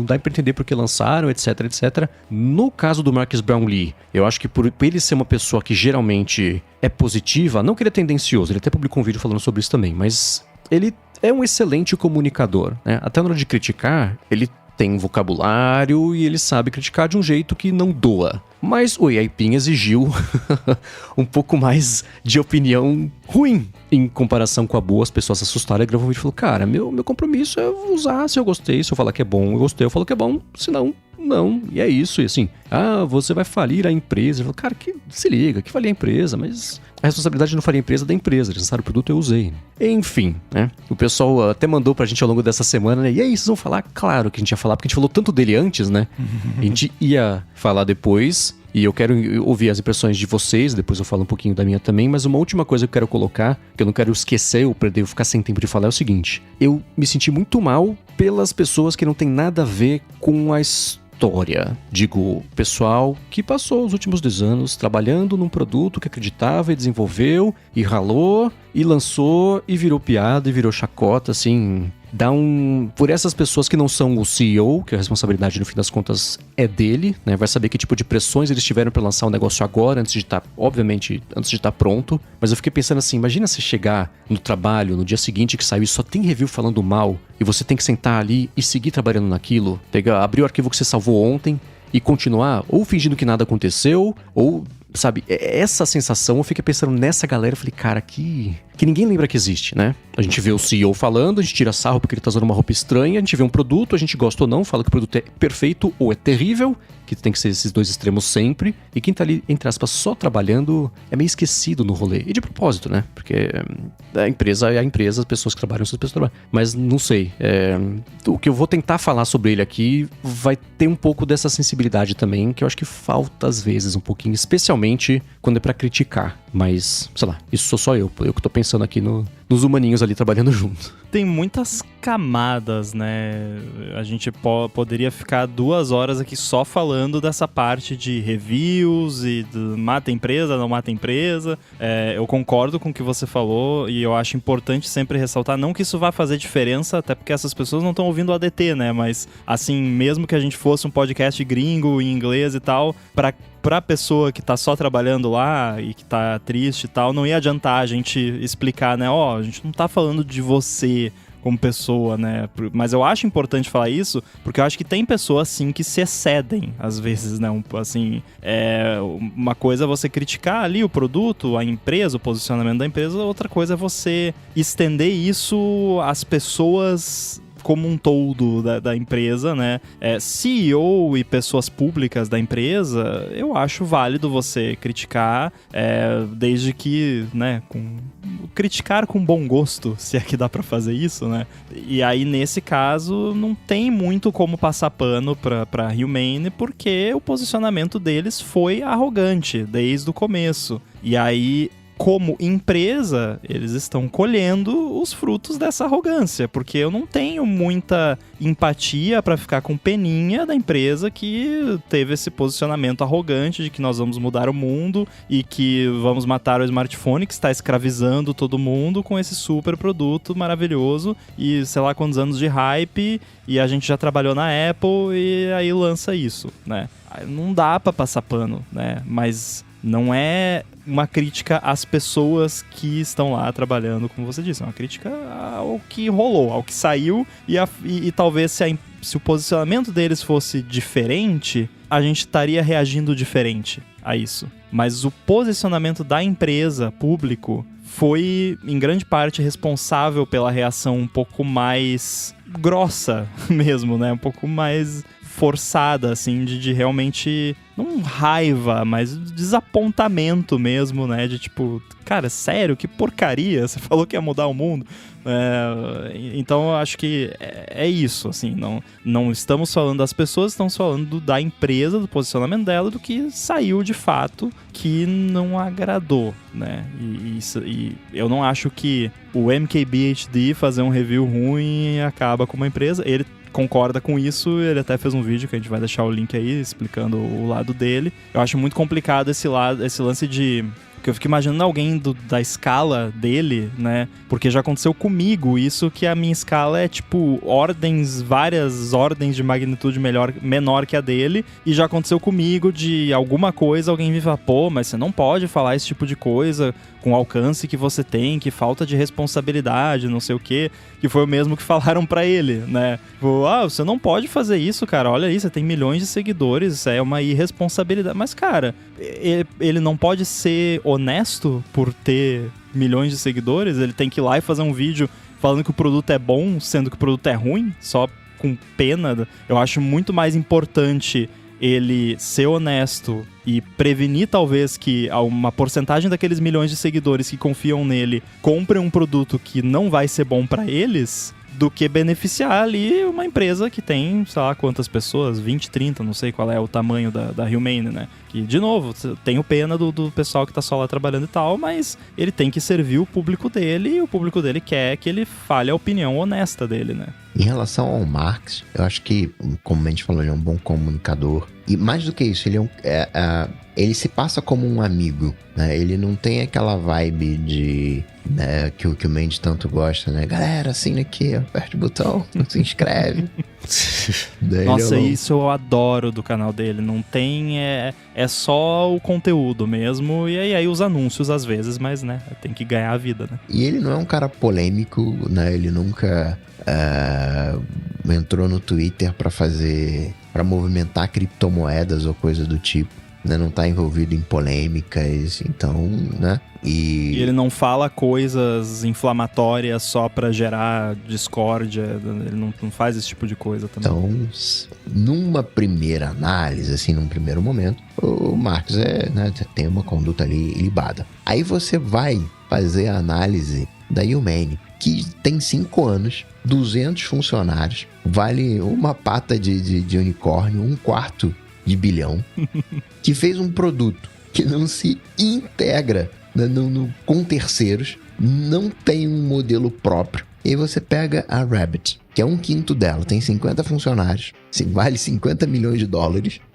Speaker 1: dá pra entender porque lançaram, etc, etc. No caso do Marcus Brownlee, eu acho que por ele ser uma pessoa que geralmente é positiva, não que ele é tendencioso, ele até publicou um vídeo falando sobre isso também, mas ele é um excelente comunicador, né? Até na hora de criticar, ele tem um vocabulário e ele sabe criticar de um jeito que não doa. Mas o AI PIN exigiu um pouco mais de opinião ruim em comparação com a boa. As pessoas se assustaram e gravou um vídeo e falou, cara, meu compromisso é usar, se eu gostei, se eu falar que é bom, eu gostei, eu falo que é bom, se não, não. E é isso, e assim, você vai falir a empresa. Eu falo, cara, se liga, que falir a empresa, mas a responsabilidade não falir a empresa é da empresa, eles lançaram o produto, eu usei. Enfim, né? O pessoal até mandou pra gente ao longo dessa semana, né? E aí, vocês vão falar? Claro que a gente ia falar, porque a gente falou tanto dele antes, né? A gente ia falar depois. E eu quero ouvir as impressões de vocês, depois eu falo um pouquinho da minha também, mas uma última coisa que eu quero colocar, que eu não quero esquecer ou perder, ficar sem tempo de falar, é o seguinte. Eu me senti muito mal pelas pessoas que não tem nada a ver com a história. Digo, pessoal que passou os últimos 2 anos trabalhando num produto que acreditava e desenvolveu, e ralou, e lançou, e virou piada, e virou chacota, assim... Por essas pessoas que não são o CEO, que a responsabilidade no fim das contas é dele, né? Vai saber que tipo de pressões eles tiveram para lançar o negócio agora, antes de estar pronto. Mas eu fiquei pensando assim, imagina você chegar no trabalho, no dia seguinte que saiu e só tem review falando mal, e você tem que sentar ali e seguir trabalhando naquilo, abrir o arquivo que você salvou ontem e continuar, ou fingindo que nada aconteceu, ou... Sabe, essa sensação, eu fiquei pensando nessa galera, eu falei, cara, que ninguém lembra que existe, né? A gente vê o CEO falando, a gente tira sarro porque ele tá usando uma roupa estranha, a gente vê um produto, a gente gosta ou não, fala que o produto é perfeito ou é terrível, que tem que ser esses 2 extremos sempre, e quem tá ali, entre aspas, só trabalhando, é meio esquecido no rolê. E de propósito, né? Porque a empresa é a empresa, as pessoas que trabalham são as pessoas que trabalham. Mas não sei, o que eu vou tentar falar sobre ele aqui vai ter um pouco dessa sensibilidade também, que eu acho que falta às vezes um pouquinho, especialmente quando é pra criticar. Mas, sei lá, isso sou só eu que tô pensando aqui nos humaninhos ali trabalhando junto.
Speaker 2: Tem muitas camadas, né? A gente poderia ficar 2 horas aqui só falando dessa parte de reviews e do mata empresa, não mata empresa. Eu concordo com o que você falou e eu acho importante sempre ressaltar, não que isso vá fazer diferença, até porque essas pessoas não estão ouvindo o ADT, né? Mas, assim, mesmo que a gente fosse um podcast gringo em inglês e tal, pra pessoa que tá só trabalhando lá e que tá triste e tal, não ia adiantar a gente explicar, né? A gente não tá falando de você como pessoa, né? Mas eu acho importante falar isso, porque eu acho que tem pessoas, sim, que se excedem, às vezes, né? Uma coisa é você criticar ali o produto, a empresa, o posicionamento da empresa, outra coisa é você estender isso às pessoas como um todo da empresa, né? CEO e pessoas públicas da empresa, eu acho válido você criticar, desde que, né, criticar com bom gosto, se é que dá pra fazer isso, né? E aí, nesse caso, não tem muito como passar pano pra Humane, porque o posicionamento deles foi arrogante desde o começo. E aí, como empresa, eles estão colhendo os frutos dessa arrogância, porque eu não tenho muita empatia pra ficar com peninha da empresa que teve esse posicionamento arrogante de que nós vamos mudar o mundo e que vamos matar o smartphone que está escravizando todo mundo com esse super produto maravilhoso e sei lá quantos anos de hype, e a gente já trabalhou na Apple e aí lança isso, né? Não dá pra passar pano, né? Mas não é uma crítica às pessoas que estão lá trabalhando, como você disse. É uma crítica ao que rolou, ao que saiu. E talvez se o posicionamento deles fosse diferente, a gente estaria reagindo diferente a isso. Mas o posicionamento da empresa, público, foi, em grande parte, responsável pela reação um pouco mais grossa mesmo, né? Um pouco mais forçada, assim, de realmente, não raiva, mas desapontamento mesmo, né? De tipo, cara, sério, que porcaria, você falou que ia mudar o mundo. Então eu acho que é isso, assim, não estamos falando das pessoas, estamos falando da empresa, do posicionamento dela, do que saiu de fato que não agradou, né? E eu não acho que o MKBHD fazer um review ruim acaba com uma empresa. Ele concorda com isso, ele até fez um vídeo que a gente vai deixar o link aí explicando o lado dele. Eu acho muito complicado esse lance de... Porque eu fico imaginando alguém da escala dele, né? Porque já aconteceu comigo isso, que a minha escala é tipo várias ordens de magnitude menor que a dele. E já aconteceu comigo de alguma coisa, alguém me fala, pô, mas você não pode falar esse tipo de coisa com o alcance que você tem, que falta de responsabilidade, não sei o quê. Que foi o mesmo que falaram pra ele, né? Tipo, você não pode fazer isso, cara. Olha aí, você tem milhões de seguidores, isso é uma irresponsabilidade. Mas, cara, ele não pode ser honesto por ter milhões de seguidores? Ele tem que ir lá e fazer um vídeo falando que o produto é bom, sendo que o produto é ruim, só com pena. Eu acho muito mais importante ele ser honesto e prevenir talvez que uma porcentagem daqueles milhões de seguidores que confiam nele comprem um produto que não vai ser bom pra eles, do que beneficiar ali uma empresa que tem, sei lá quantas pessoas, 20, 30, não sei qual é o tamanho da Humane, né? Que, de novo, tenho pena do pessoal que tá só lá trabalhando e tal, mas ele tem que servir o público dele e o público dele quer que ele fale a opinião honesta dele, né?
Speaker 3: Em relação ao Marx, eu acho que, como a gente falou, ele é um bom comunicador. E mais do que isso, ele se passa como um amigo, né? Ele não tem aquela vibe de... Né, que o Mendes tanto gosta, né? Galera, assina aqui, aperte o botão, se inscreve.
Speaker 2: Nossa, isso eu adoro do canal dele. Não tem... É só o conteúdo mesmo. E aí os anúncios às vezes, mas, né? Tem que ganhar a vida, né?
Speaker 3: E ele não é um cara polêmico, né? Ele nunca entrou no Twitter pra movimentar criptomoedas ou coisa do tipo. Né, não tá envolvido em polêmicas, então, né? E
Speaker 2: ele não fala coisas inflamatórias só pra gerar discórdia, ele não faz esse tipo de coisa também.
Speaker 3: Então, numa primeira análise, assim, num primeiro momento, o Marx tem uma conduta ali ilibada. Aí você vai fazer a análise da Humane, que tem 5 anos, 200 funcionários, vale uma pata de unicórnio, 1/4 de bilhão, que fez um produto que não se integra com terceiros, não tem um modelo próprio. E aí você pega a Rabbit, que é 1/5 dela, tem 50 funcionários, vale $50 milhões,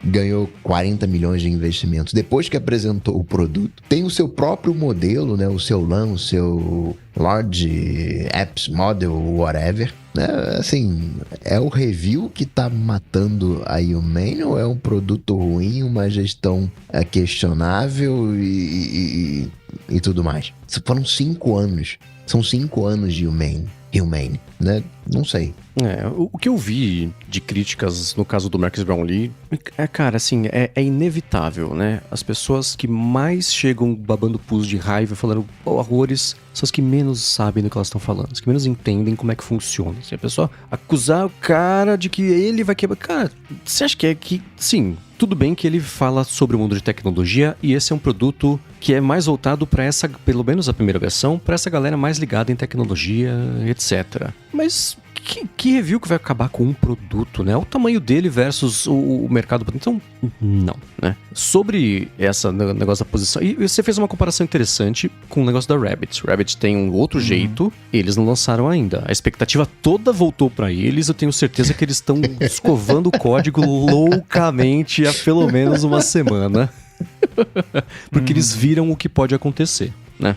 Speaker 3: ganhou 40 milhões de investimentos depois que apresentou o produto. Tem o seu próprio modelo, né, o seu LAN, o seu Large Apps Model, whatever. Assim, é o review que tá matando a Humane ou é um produto ruim, uma gestão questionável e tudo mais? Foram 5 anos. São 5 anos de Humane. Humane, né? Não sei.
Speaker 1: O que eu vi de críticas no caso do Marcus Brownlee cara, assim, é inevitável, né? As pessoas que mais chegam babando pus de raiva, falando horrores, são as que menos sabem do que elas estão falando, as que menos entendem como é que funciona. Assim, a pessoa acusar o cara de que ele vai quebrar... Cara, você acha que sim, tudo bem que ele fala sobre o mundo de tecnologia e esse é um produto que é mais voltado para essa, pelo menos a primeira versão, para essa galera mais ligada em tecnologia, etc. Mas que review que vai acabar com um produto, né? O tamanho dele versus o mercado. Então, não, né? Sobre essa negócio da posição... E você fez uma comparação interessante com o negócio da Rabbit. Rabbit tem um outro jeito, eles não lançaram ainda. A expectativa toda voltou para eles, eu tenho certeza que eles estão escovando o código loucamente há pelo menos uma semana. Porque eles viram o que pode acontecer, né?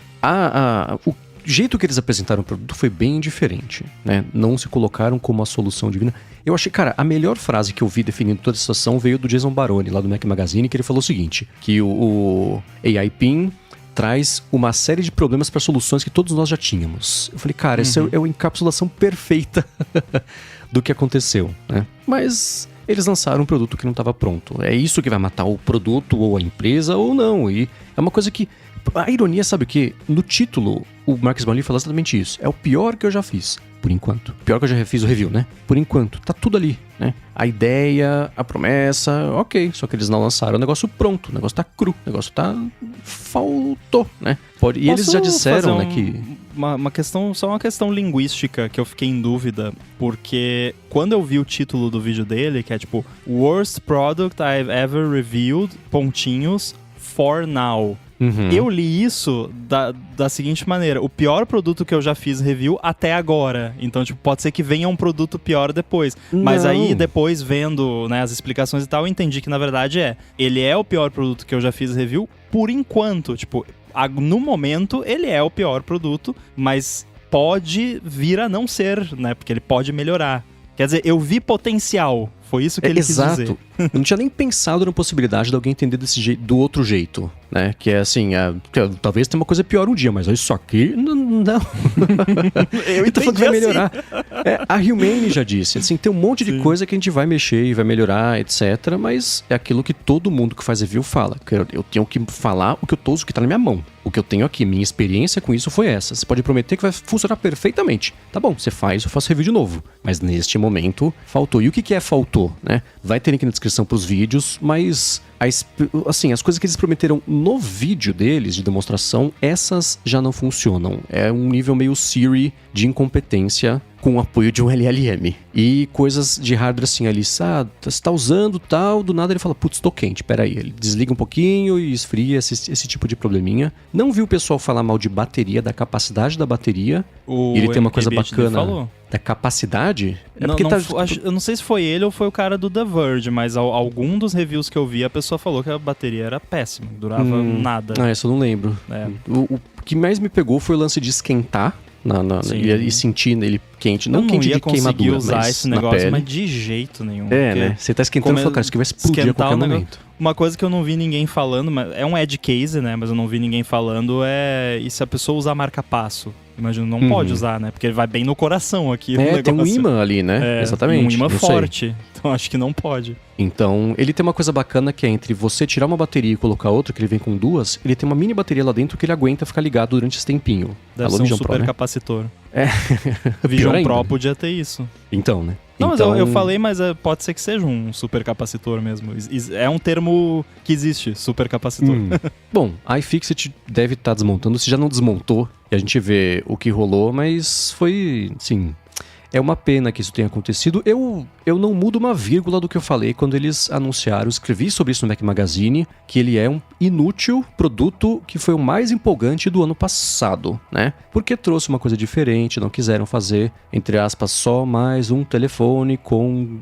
Speaker 1: O jeito que eles apresentaram o produto foi bem diferente, né? Não se colocaram como a solução divina. Eu achei, cara, a melhor frase que eu vi definindo toda a situação veio do Jason Barone, lá do Mac Magazine, que ele falou o seguinte, que o AI PIN traz uma série de problemas para soluções que todos nós já tínhamos. Eu falei, cara, essa é a encapsulação perfeita do que aconteceu, né? Mas eles lançaram um produto que não estava pronto. É isso que vai matar o produto ou a empresa ou não. E é uma coisa que... A ironia, sabe o quê? No título, o Marcus Brownlee fala exatamente isso. É o pior que eu já fiz, por enquanto. Pior que eu já fiz o review, né? Por enquanto. Tá tudo ali, né? A ideia, a promessa, ok. Só que eles não lançaram o negócio pronto. O negócio tá cru. O negócio tá... faltou, né? E eles já disseram, né, que...
Speaker 2: Só uma questão linguística que eu fiquei em dúvida. Porque quando eu vi o título do vídeo dele, que é tipo... Worst product I've ever reviewed, pontinhos, for now. Eu li isso da seguinte maneira: o pior produto que eu já fiz review até agora. Então, tipo, pode ser que venha um produto pior depois. Mas aí, depois, vendo, né, as explicações e tal, eu entendi que, na verdade, ele é o pior produto que eu já fiz review por enquanto. Tipo, no momento, ele é o pior produto, mas pode vir a não ser, né? Porque ele pode melhorar. Quer dizer, eu vi potencial. Foi isso que ele quis dizer.
Speaker 1: Exato. Eu não tinha nem pensado na possibilidade de alguém entender desse jeito, do outro jeito, né? Que é assim, talvez tenha uma coisa pior um dia, mas isso aqui, não.
Speaker 2: Eu
Speaker 1: tô falando que vai melhorar. A Humane já disse, assim, tem um monte de coisa que a gente vai mexer e vai melhorar, etc. Mas é aquilo que todo mundo que faz review fala. Eu tenho que falar o que eu tô usando, o que tá na minha mão. O que eu tenho aqui, minha experiência com isso foi essa. Você pode prometer que vai funcionar perfeitamente. Tá bom, você faz, eu faço review de novo. Mas neste momento, faltou. E o que é faltou, né? Vai ter link na descrição pros vídeos, mas... assim, as coisas que eles prometeram no vídeo deles, de demonstração, essas já não funcionam. É um nível meio Siri de incompetência com o apoio de um LLM. E coisas de hardware assim, ali, você tá usando tal, do nada ele fala, putz, tô quente, peraí. Ele desliga um pouquinho e esfria esse tipo de probleminha. Não vi o pessoal falar mal de bateria, da capacidade da bateria. Ele tem uma coisa bacana.
Speaker 2: Falou.
Speaker 1: Da capacidade?
Speaker 2: Eu não sei se foi ele ou foi o cara do The Verge, mas algum dos reviews que eu vi, a pessoa falou que a bateria era péssima, durava nada.
Speaker 1: Isso eu não lembro. O que mais me pegou foi o lance de esquentar e sentir ele quente. Não quente de queimadura,
Speaker 2: usar
Speaker 1: mas
Speaker 2: esse
Speaker 1: na
Speaker 2: negócio,
Speaker 1: pele.
Speaker 2: mas de jeito nenhum.
Speaker 1: Né? Você tá esquentando e fala, cara, isso aqui vai explodir a qualquer momento.
Speaker 2: Uma coisa que eu não vi ninguém falando, mas é um edge case, né? Mas eu não vi ninguém falando e se a pessoa usar marca-passo? Imagino, não pode usar, né? Porque ele vai bem no coração aqui.
Speaker 1: Tem um ímã ali, né? Exatamente.
Speaker 2: Um ímã forte. Então acho que não pode.
Speaker 1: Então, ele tem uma coisa bacana que é entre você tirar uma bateria e colocar outra, que ele vem com duas, ele tem uma mini bateria lá dentro que ele aguenta ficar ligado durante esse tempinho.
Speaker 2: Deve ser um
Speaker 1: Vision
Speaker 2: super
Speaker 1: Pro, né?
Speaker 2: capacitor.
Speaker 1: Vision
Speaker 2: Pro podia ter isso.
Speaker 1: Então, né?
Speaker 2: Não, mas eu falei, mas pode ser que seja um supercapacitor mesmo. É um termo que existe, supercapacitor.
Speaker 1: Bom, a iFixit deve estar desmontando. Se já não desmontou, e a gente vê o que rolou, mas foi, sim... É uma pena que isso tenha acontecido. Eu não mudo uma vírgula do que eu falei quando eles anunciaram. Escrevi sobre isso no Mac Magazine, que ele é um inútil produto que foi o mais empolgante do ano passado, né? Porque trouxe uma coisa diferente, não quiseram fazer, entre aspas, só mais um telefone com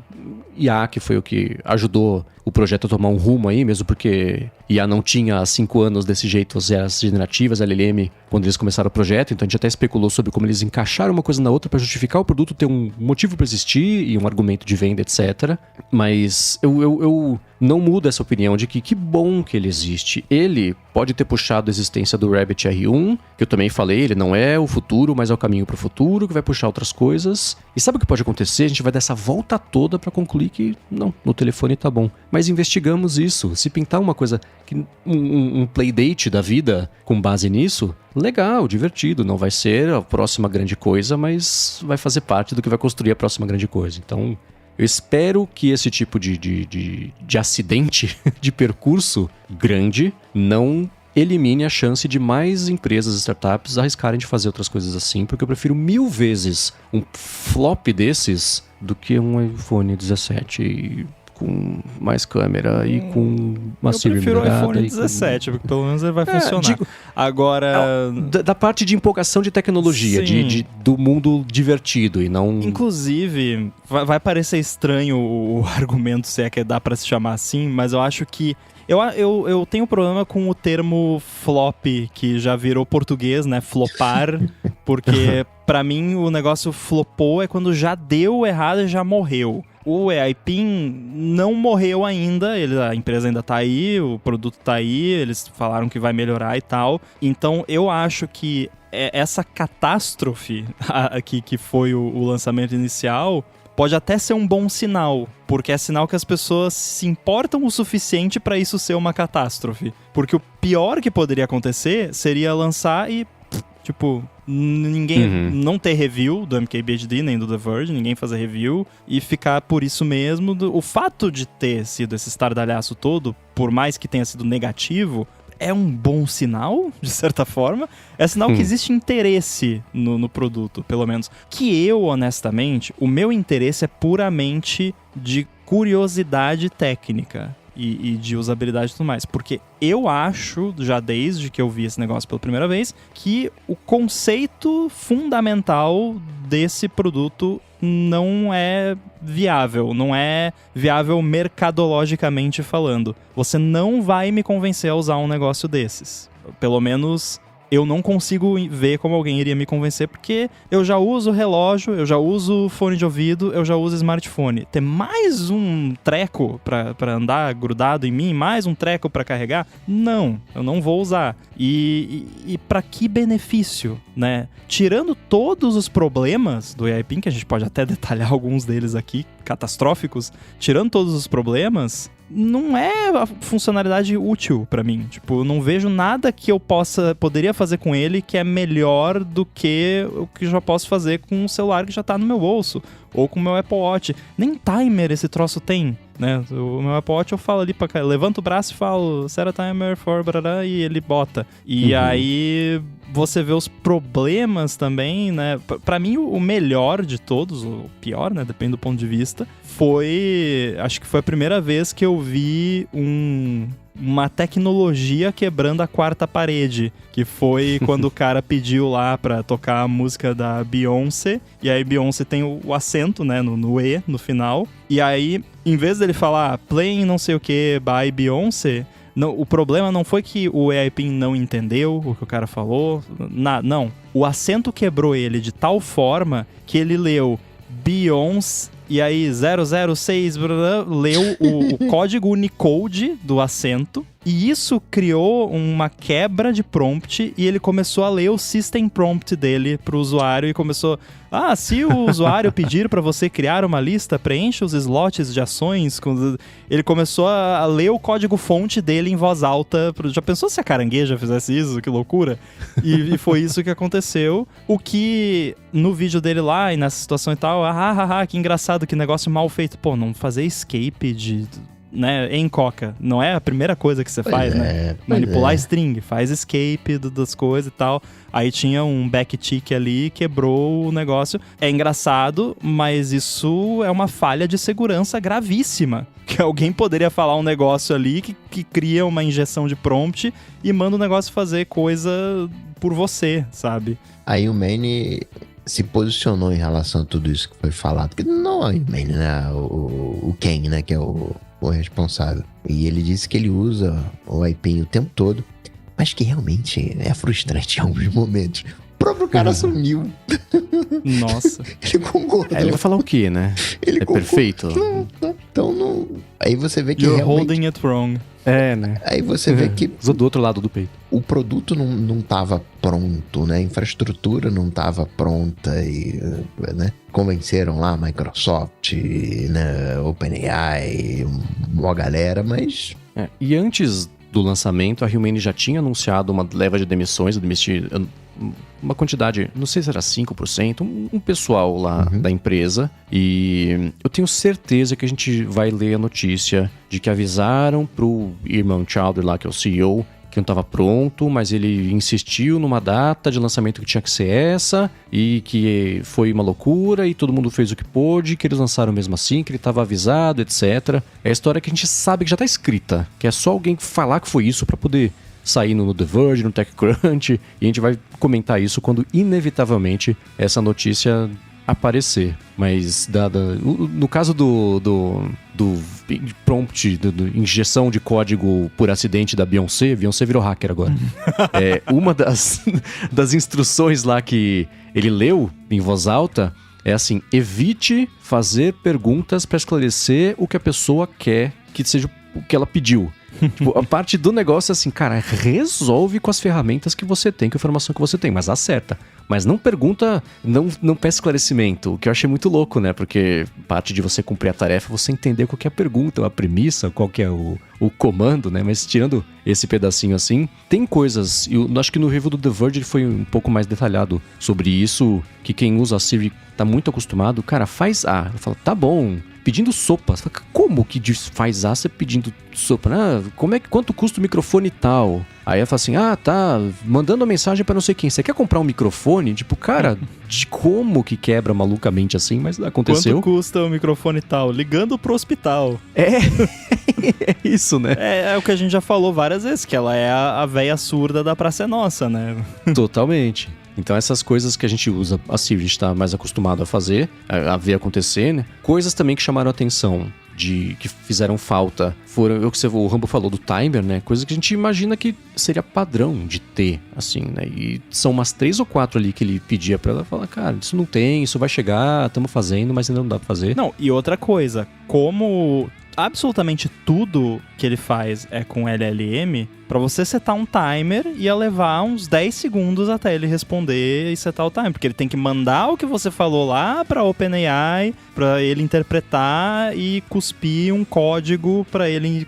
Speaker 1: IA, que foi o que ajudou o projeto a tomar um rumo aí, mesmo porque IA não tinha há 5 anos desse jeito as generativas, LLM, quando eles começaram o projeto, então a gente até especulou sobre como eles encaixaram uma coisa na outra para justificar o produto ter um motivo para existir e um argumento de venda, etc. Mas eu não muda essa opinião de que bom que ele existe. Ele pode ter puxado a existência do Rabbit R1, que eu também falei, ele não é o futuro, mas é o caminho pro futuro, que vai puxar outras coisas. E sabe o que pode acontecer? A gente vai dar essa volta toda pra concluir que, não, no telefone tá bom. Mas investigamos isso. Se pintar uma coisa, um playdate da vida com base nisso, legal, divertido. Não vai ser a próxima grande coisa, mas vai fazer parte do que vai construir a próxima grande coisa. Então, eu espero que esse tipo de acidente de percurso grande não elimine a chance de mais empresas e startups arriscarem de fazer outras coisas assim, porque eu prefiro 1000 vezes um flop desses do que um iPhone 17 com mais câmera e com uma Siri melhorada.
Speaker 2: Eu prefiro o iPhone 17, porque pelo menos ele vai funcionar. Agora...
Speaker 1: Da parte de empolgação de tecnologia, do mundo divertido e não...
Speaker 2: Inclusive, vai parecer estranho o argumento, se é que dá pra se chamar assim, mas eu acho que eu tenho problema com o termo flop, que já virou português, né? Flopar, porque pra mim o negócio flopou é quando já deu errado e já morreu. O EIPIN não morreu ainda, a empresa ainda tá aí, o produto tá aí, eles falaram que vai melhorar e tal. Então eu acho que essa catástrofe que foi o lançamento inicial pode até ser um bom sinal, porque é sinal que as pessoas se importam o suficiente pra isso ser uma catástrofe. Porque o pior que poderia acontecer seria lançar e, tipo, ninguém não ter review do MKBHD nem do The Verge, ninguém fazer review e ficar por isso mesmo. O fato de ter sido esse estardalhaço todo, por mais que tenha sido negativo, é um bom sinal, de certa forma. É sinal que existe interesse no produto, pelo menos. Que eu, honestamente, o meu interesse é puramente de curiosidade técnica e de usabilidade e tudo mais. Porque eu acho, já desde que eu vi esse negócio pela primeira vez, que o conceito fundamental desse produto não é viável. Não é viável mercadologicamente falando. Você não vai me convencer a usar um negócio desses. Pelo menos eu não consigo ver como alguém iria me convencer, porque eu já uso relógio, eu já uso fone de ouvido, eu já uso smartphone. Ter mais um treco pra andar grudado em mim, mais um treco pra carregar? Não, eu não vou usar. E pra que benefício, né? Tirando todos os problemas do EIPIN, que a gente pode até detalhar alguns deles aqui, catastróficos, tirando todos os problemas, não é a funcionalidade útil pra mim. Tipo, eu não vejo nada que eu poderia fazer com ele que é melhor do que o que eu já posso fazer com um celular que já tá no meu bolso, ou com o meu Apple Watch. Nem timer esse troço tem, né? O meu Apple Watch eu falo ali, levanto o braço e falo, set a timer for, barará, e ele bota. E aí você vê os problemas também, né? Pra mim, o melhor de todos, o pior, né? Depende do ponto de vista, acho que foi a primeira vez que eu vi uma tecnologia quebrando a quarta parede, que foi quando o cara pediu lá pra tocar a música da Beyoncé, e aí Beyoncé tem o acento, né, no E, no final, e aí, em vez dele falar playing não sei o que by Beyoncé, não, o problema não foi que o EIPIN não entendeu o que o cara falou, não, o acento quebrou ele de tal forma que ele leu Beyoncé, e aí 006 leu o código Unicode do acento, e isso criou uma quebra de prompt, e ele começou a ler o system prompt dele pro usuário e começou, se o usuário pedir para você criar uma lista, preencha os slots de ações. Ele começou a ler o código fonte dele em voz alta. Já pensou se a carangueja fizesse isso? Que loucura! E foi isso que aconteceu. O que no vídeo dele lá e nessa situação e tal, que engraçado, que negócio mal feito. Pô, não fazer escape né, em Coca. Não é a primeira coisa que você faz, né? Manipular string, faz escape das coisas e tal. Aí tinha um backtick ali, quebrou o negócio. É engraçado, mas isso é uma falha de segurança gravíssima. Que alguém poderia falar um negócio ali que cria uma injeção de prompt e manda o negócio fazer coisa por você, sabe?
Speaker 3: Aí o Manny se posicionou em relação a tudo isso que foi falado. Porque não é o Manny, né? O Ken, né? Que é o responsável. E ele disse que ele usa o EIPIN o tempo todo, mas que realmente é frustrante em alguns momentos. O próprio cara sumiu.
Speaker 2: Nossa.
Speaker 3: Ele concordou.
Speaker 1: Ele vai falar o quê, né?
Speaker 3: Ele
Speaker 1: perfeito?
Speaker 3: Não. Então, não... aí você vê que
Speaker 2: You're
Speaker 3: realmente...
Speaker 2: holding it wrong.
Speaker 1: Né?
Speaker 3: Aí você vê que
Speaker 1: Usou do outro lado do peito.
Speaker 3: o produto não estava pronto, né? A infraestrutura não estava pronta e, né? Convenceram lá a Microsoft, né? OpenAI, uma galera, mas...
Speaker 1: E antes do lançamento, a Humane já tinha anunciado uma leva de demissões, uma quantidade, não sei se era 5%, um pessoal lá da empresa. E eu tenho certeza que a gente vai ler a notícia de que avisaram pro irmão Chowdhury lá, que é o CEO, que não estava pronto, mas ele insistiu numa data de lançamento que tinha que ser essa, e que foi uma loucura, e todo mundo fez o que pôde, que eles lançaram mesmo assim, que ele estava avisado, etc. É a história que a gente sabe que já está escrita, que é só alguém falar que foi isso para poder sair no The Verge, no TechCrunch, e a gente vai comentar isso quando inevitavelmente essa notícia aparecer. Mas no caso do prompt, do injeção de código por acidente da Beyoncé virou hacker agora. Uma das instruções lá que ele leu em voz alta é assim: evite fazer perguntas para esclarecer o que a pessoa quer que seja o que ela pediu. Tipo, a parte do negócio é assim, cara, resolve com as ferramentas que você tem, com a informação que você tem, mas acerta. Mas não pergunta, não peça esclarecimento, o que eu achei muito louco, né? Porque parte de você cumprir a tarefa, você entender qual que é a pergunta, a premissa, qual que é o comando, né? Mas tirando esse pedacinho assim, tem coisas, eu acho que no review do The Verge ele foi um pouco mais detalhado sobre isso, que quem usa a Siri tá muito acostumado, cara, faz A. Fala, tá bom, pedindo sopa. Você fala, como que faz A você pedindo sopa? Quanto custa o microfone tal? Aí ela fala assim, tá, mandando uma mensagem pra não sei quem. Você quer comprar um microfone? Tipo, cara, de como que quebra malucamente assim, mas aconteceu.
Speaker 2: Quanto custa o microfone tal? Ligando pro hospital.
Speaker 1: É isso, né?
Speaker 2: É o que a gente já falou várias vezes, que ela é a véia surda da Praça é Nossa, né?
Speaker 1: Totalmente. Então essas coisas que a gente usa, a Siri está mais acostumado a fazer, a ver acontecer, né? Coisas também que chamaram a atenção, que fizeram falta, foram o que o Rambo falou do timer, né? Coisa que a gente imagina que seria padrão de ter, assim, né? E são umas 3 ou 4 ali que ele pedia pra ela, falar, cara, isso não tem, isso vai chegar, estamos fazendo, mas ainda não dá pra fazer.
Speaker 2: Não, e outra coisa, como absolutamente tudo que ele faz é com LLM, pra você setar um timer ia levar uns 10 segundos até ele responder e setar o timer, porque ele tem que mandar o que você falou lá pra OpenAI, pra ele interpretar e cuspir um código pra ele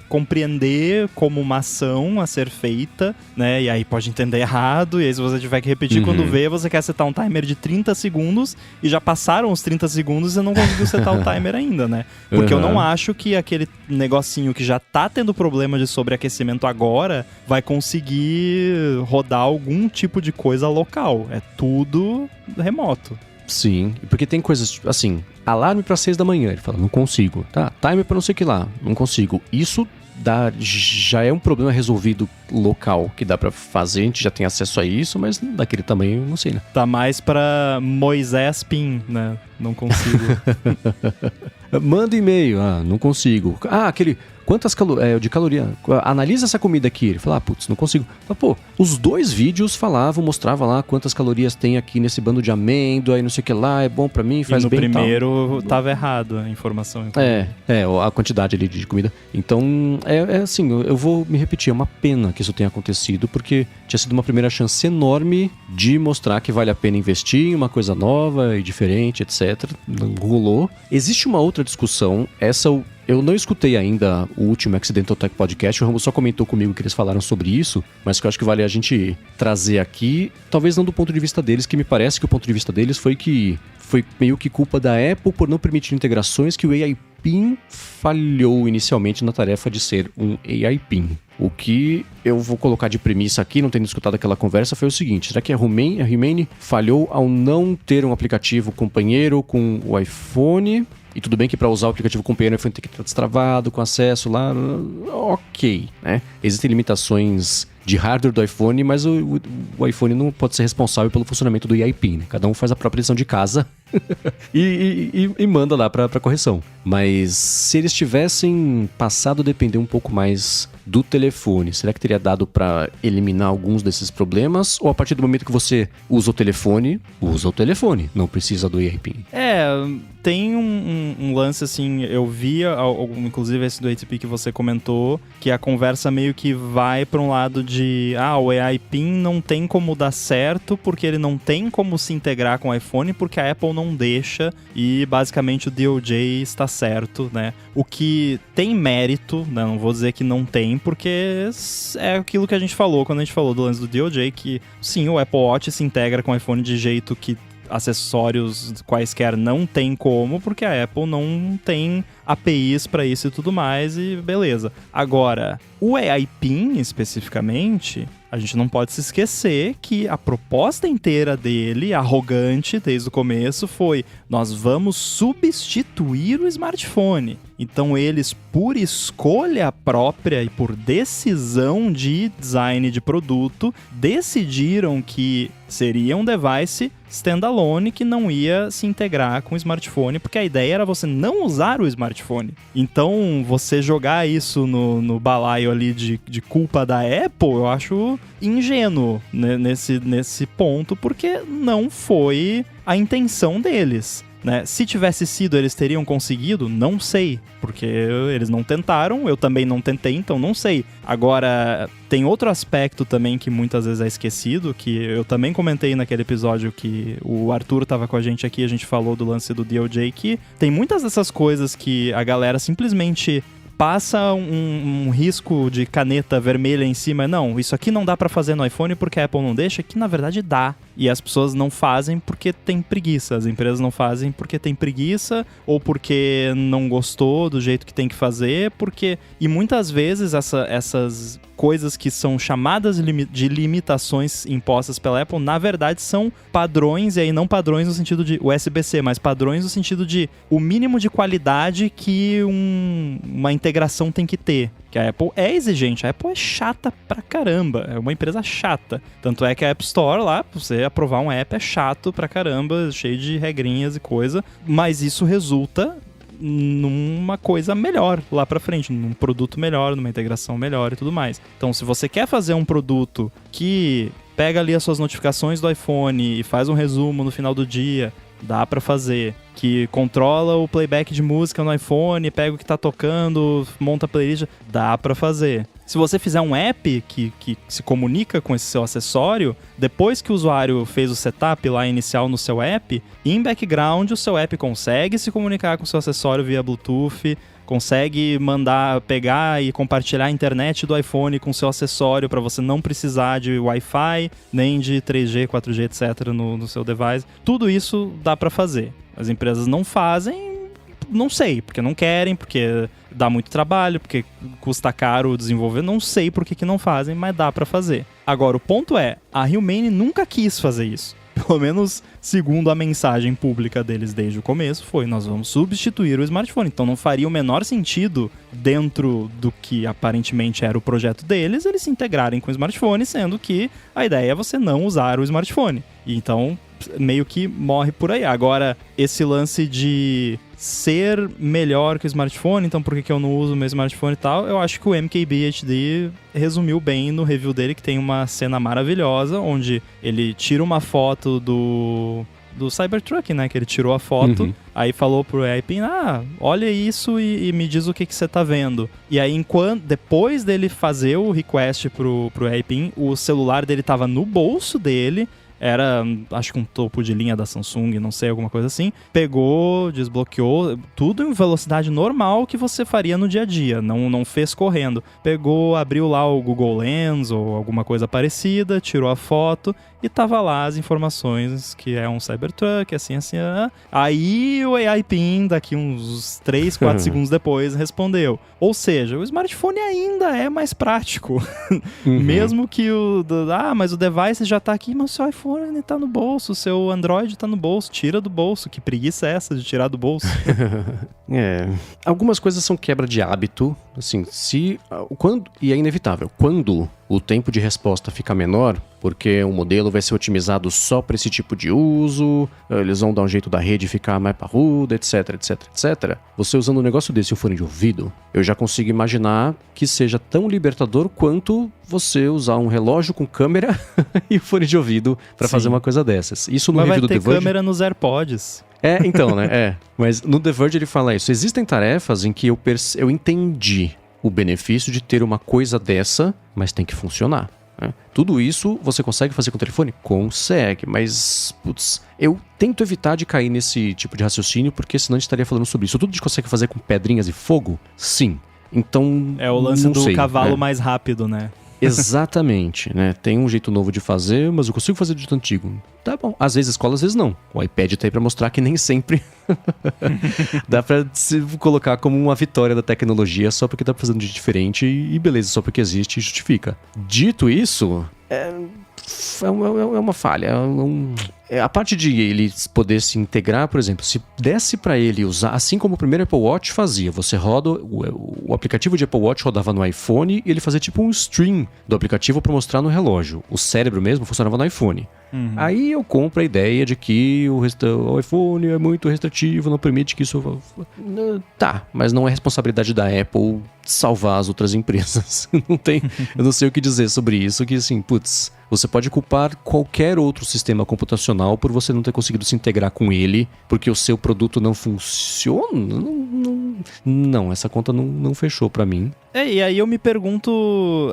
Speaker 2: compreender como uma ação a ser feita, né? E aí pode entender errado, e aí se você tiver que repetir quando vê, você quer setar um timer de 30 segundos e já passaram os 30 segundos e você não conseguiu setar o timer ainda, né? Porque eu não acho que aquele negocinho que já tá tendo problema de sobreaquecimento agora vai conseguir rodar algum tipo de coisa local. É tudo remoto.
Speaker 1: Sim, porque tem coisas assim, alarme para 6 da manhã, ele fala, não consigo, tá, timer para não sei o que lá, não consigo. Isso já é um problema resolvido local, que dá pra fazer, a gente já tem acesso a isso, mas daquele tamanho, não sei, né?
Speaker 2: Tá mais pra Moisés Pin, né? Não consigo.
Speaker 1: Manda e-mail, não consigo. Aquele... Quantas de caloria? Analisa essa comida aqui. Ele fala, putz, não consigo. Fala, os 2 vídeos mostrava lá quantas calorias tem aqui nesse bando de amêndoa e não sei o que lá, é bom pra mim, faz bem.
Speaker 2: E no primeiro tava errado a informação. Então.
Speaker 1: A quantidade ali de comida. Então, assim, eu vou me repetir, é uma pena que isso tenha acontecido, porque tinha sido uma primeira chance enorme de mostrar que vale a pena investir em uma coisa nova e diferente, etc. Não rolou. Existe uma outra discussão, eu não escutei ainda o último Accidental Tech Podcast, o Rambo só comentou comigo que eles falaram sobre isso, mas que eu acho que vale a gente trazer aqui, talvez não do ponto de vista deles, que me parece que o ponto de vista deles foi meio que culpa da Apple por não permitir integrações, que o AI PIN falhou inicialmente na tarefa de ser um AI PIN. O que eu vou colocar de premissa aqui, não tendo escutado aquela conversa, foi o seguinte: será que a Humane falhou ao não ter um aplicativo companheiro com o iPhone? E tudo bem que para usar o aplicativo companheiro o iPhone tem que estar destravado, com acesso lá, ok, né? Existem limitações de hardware do iPhone, mas o iPhone não pode ser responsável pelo funcionamento do AI PIN, né? Cada um faz a própria lição de casa e manda lá pra correção. Mas se eles tivessem passado a depender um pouco mais do telefone, será que teria dado pra eliminar alguns desses problemas? Ou a partir do momento que você usa o telefone, não precisa do AirPin?
Speaker 2: Tem um lance assim, eu via, inclusive esse do ATP que você comentou, que a conversa meio que vai pra um lado de o AIPin não tem como dar certo porque ele não tem como se integrar com o iPhone porque a Apple não deixa e basicamente o DOJ está certo, né? O que tem mérito, né? Não vou dizer que não tem, porque é aquilo que a gente falou quando a gente falou do lance do DOJ, que sim, o Apple Watch se integra com o iPhone de jeito que acessórios quaisquer não tem como, porque a Apple não tem APIs para isso e tudo mais, e beleza. Agora, o AIPin especificamente, a gente não pode se esquecer que a proposta inteira dele, arrogante desde o começo, foi: nós vamos substituir o smartphone. Então eles, por escolha própria e por decisão de design de produto, decidiram que seria um device standalone que não ia se integrar com o smartphone, porque a ideia era você não usar o smartphone. Então, você jogar isso no balaio ali de culpa da Apple, eu acho ingênuo, né, nesse ponto, porque não foi a intenção deles. Né? Se tivesse sido, eles teriam conseguido? Não sei, porque eles não tentaram, eu também não tentei, então não sei. Agora, tem outro aspecto também que muitas vezes é esquecido, que eu também comentei naquele episódio que o Arthur estava com a gente aqui, a gente falou do lance do DOJ, que tem muitas dessas coisas que a galera simplesmente passa um risco de caneta vermelha em cima. Não, isso aqui não dá pra fazer no iPhone porque a Apple não deixa, que na verdade dá. E as pessoas não fazem porque tem preguiça. As empresas não fazem porque tem preguiça ou porque não gostou do jeito que tem que fazer, porque... E muitas vezes essas coisas que são chamadas de limitações impostas pela Apple, na verdade são padrões, e aí não padrões no sentido de USB-C, mas padrões no sentido de o mínimo de qualidade que uma integração tem que ter. Que a Apple é exigente, a Apple é chata pra caramba, é uma empresa chata. Tanto é que a App Store lá, pra você aprovar um app é chato pra caramba, cheio de regrinhas e coisa, mas isso resulta numa coisa melhor lá pra frente, num produto melhor, numa integração melhor e tudo mais. Então, se você quer fazer um produto que pega ali as suas notificações do iPhone e faz um resumo no final do dia, dá pra fazer. Que controla o playback de música no iPhone, pega o que tá tocando, monta a playlist, dá pra fazer. Se você fizer um app que se comunica com esse seu acessório, depois que o usuário fez o setup lá inicial no seu app, em background o seu app consegue se comunicar com o seu acessório via Bluetooth, consegue pegar e compartilhar a internet do iPhone com o seu acessório para você não precisar de Wi-Fi, nem de 3G, 4G, etc. no seu device. Tudo isso dá para fazer. As empresas não fazem, não sei, porque não querem, porque dá muito trabalho, porque custa caro desenvolver, não sei por que não fazem, mas dá para fazer. Agora, o ponto é, a Humane nunca quis fazer isso. Pelo menos segundo a mensagem pública deles desde o começo, foi: nós vamos substituir o smartphone. Então não faria o menor sentido, dentro do que aparentemente era o projeto deles, eles se integrarem com o smartphone, sendo que a ideia é você não usar o smartphone. E então, meio que morre por aí. Agora, esse lance de ser melhor que o smartphone, então por que eu não uso o meu smartphone e tal, eu acho que o MKBHD resumiu bem no review dele, que tem uma cena maravilhosa, onde ele tira uma foto do Cybertruck, né, que ele tirou a foto, aí falou pro AIPin, olha isso e me diz o que você tá vendo. E aí, depois dele fazer o request pro AIPin, o celular dele tava no bolso dele, era, acho que um topo de linha da Samsung, não sei, alguma coisa assim. Pegou, desbloqueou, tudo em velocidade normal que você faria no dia a dia, não fez correndo. Pegou, abriu lá o Google Lens ou alguma coisa parecida, tirou a foto e tava lá as informações que é um Cybertruck, assim. Aí o AIPin, daqui uns 3, 4 segundos depois, respondeu. Ou seja, o smartphone ainda é mais prático. Mesmo que mas o device já tá aqui, mas o seu iPhone tá no bolso, o seu Android tá no bolso, tira do bolso. Que preguiça é essa de tirar do bolso?
Speaker 1: Algumas coisas são quebra de hábito, assim, e é inevitável. Quando o tempo de resposta fica menor, porque o modelo vai ser otimizado só para esse tipo de uso, eles vão dar um jeito da rede ficar mais parruda, etc, etc, etc. Você usando um negócio desse e um fone de ouvido, eu já consigo imaginar que seja tão libertador quanto você usar um relógio com câmera e fone de ouvido para fazer uma coisa dessas. Isso no review do The Verge...
Speaker 2: Mas vai ter câmera nos AirPods.
Speaker 1: Então, né? Mas no The Verge ele fala isso. Existem tarefas em que eu entendi o benefício de ter uma coisa dessa, mas tem que funcionar. Né? Tudo isso você consegue fazer com o telefone? Consegue, mas putz, eu tento evitar de cair nesse tipo de raciocínio, porque senão a gente estaria falando sobre isso. Tudo a gente consegue fazer com pedrinhas e fogo? Sim. Então,
Speaker 2: é o lance do cavalo mais rápido, né?
Speaker 1: Exatamente, né? Tem um jeito novo de fazer, mas eu consigo fazer do jeito antigo. Tá bom. Às vezes escola, às vezes não. O iPad tá aí pra mostrar que nem sempre dá pra se colocar como uma vitória da tecnologia só porque tá fazendo de diferente e beleza, só porque existe e justifica. Dito isso, é uma falha. A parte de ele poder se integrar, por exemplo, se desse pra ele usar, assim como o primeiro Apple Watch fazia, você roda, o aplicativo de Apple Watch rodava no iPhone e ele fazia tipo um stream do aplicativo pra mostrar no relógio. O cérebro mesmo funcionava no iPhone. Aí eu compro a ideia de que o iPhone é muito restritivo, não permite que isso... Tá, mas não é responsabilidade da Apple salvar as outras empresas. Eu não sei o que dizer sobre isso, que assim, putz, você pode culpar qualquer outro sistema computacional por você não ter conseguido se integrar com ele, porque o seu produto não funciona? Não, essa conta não fechou pra mim.
Speaker 2: E aí eu me pergunto,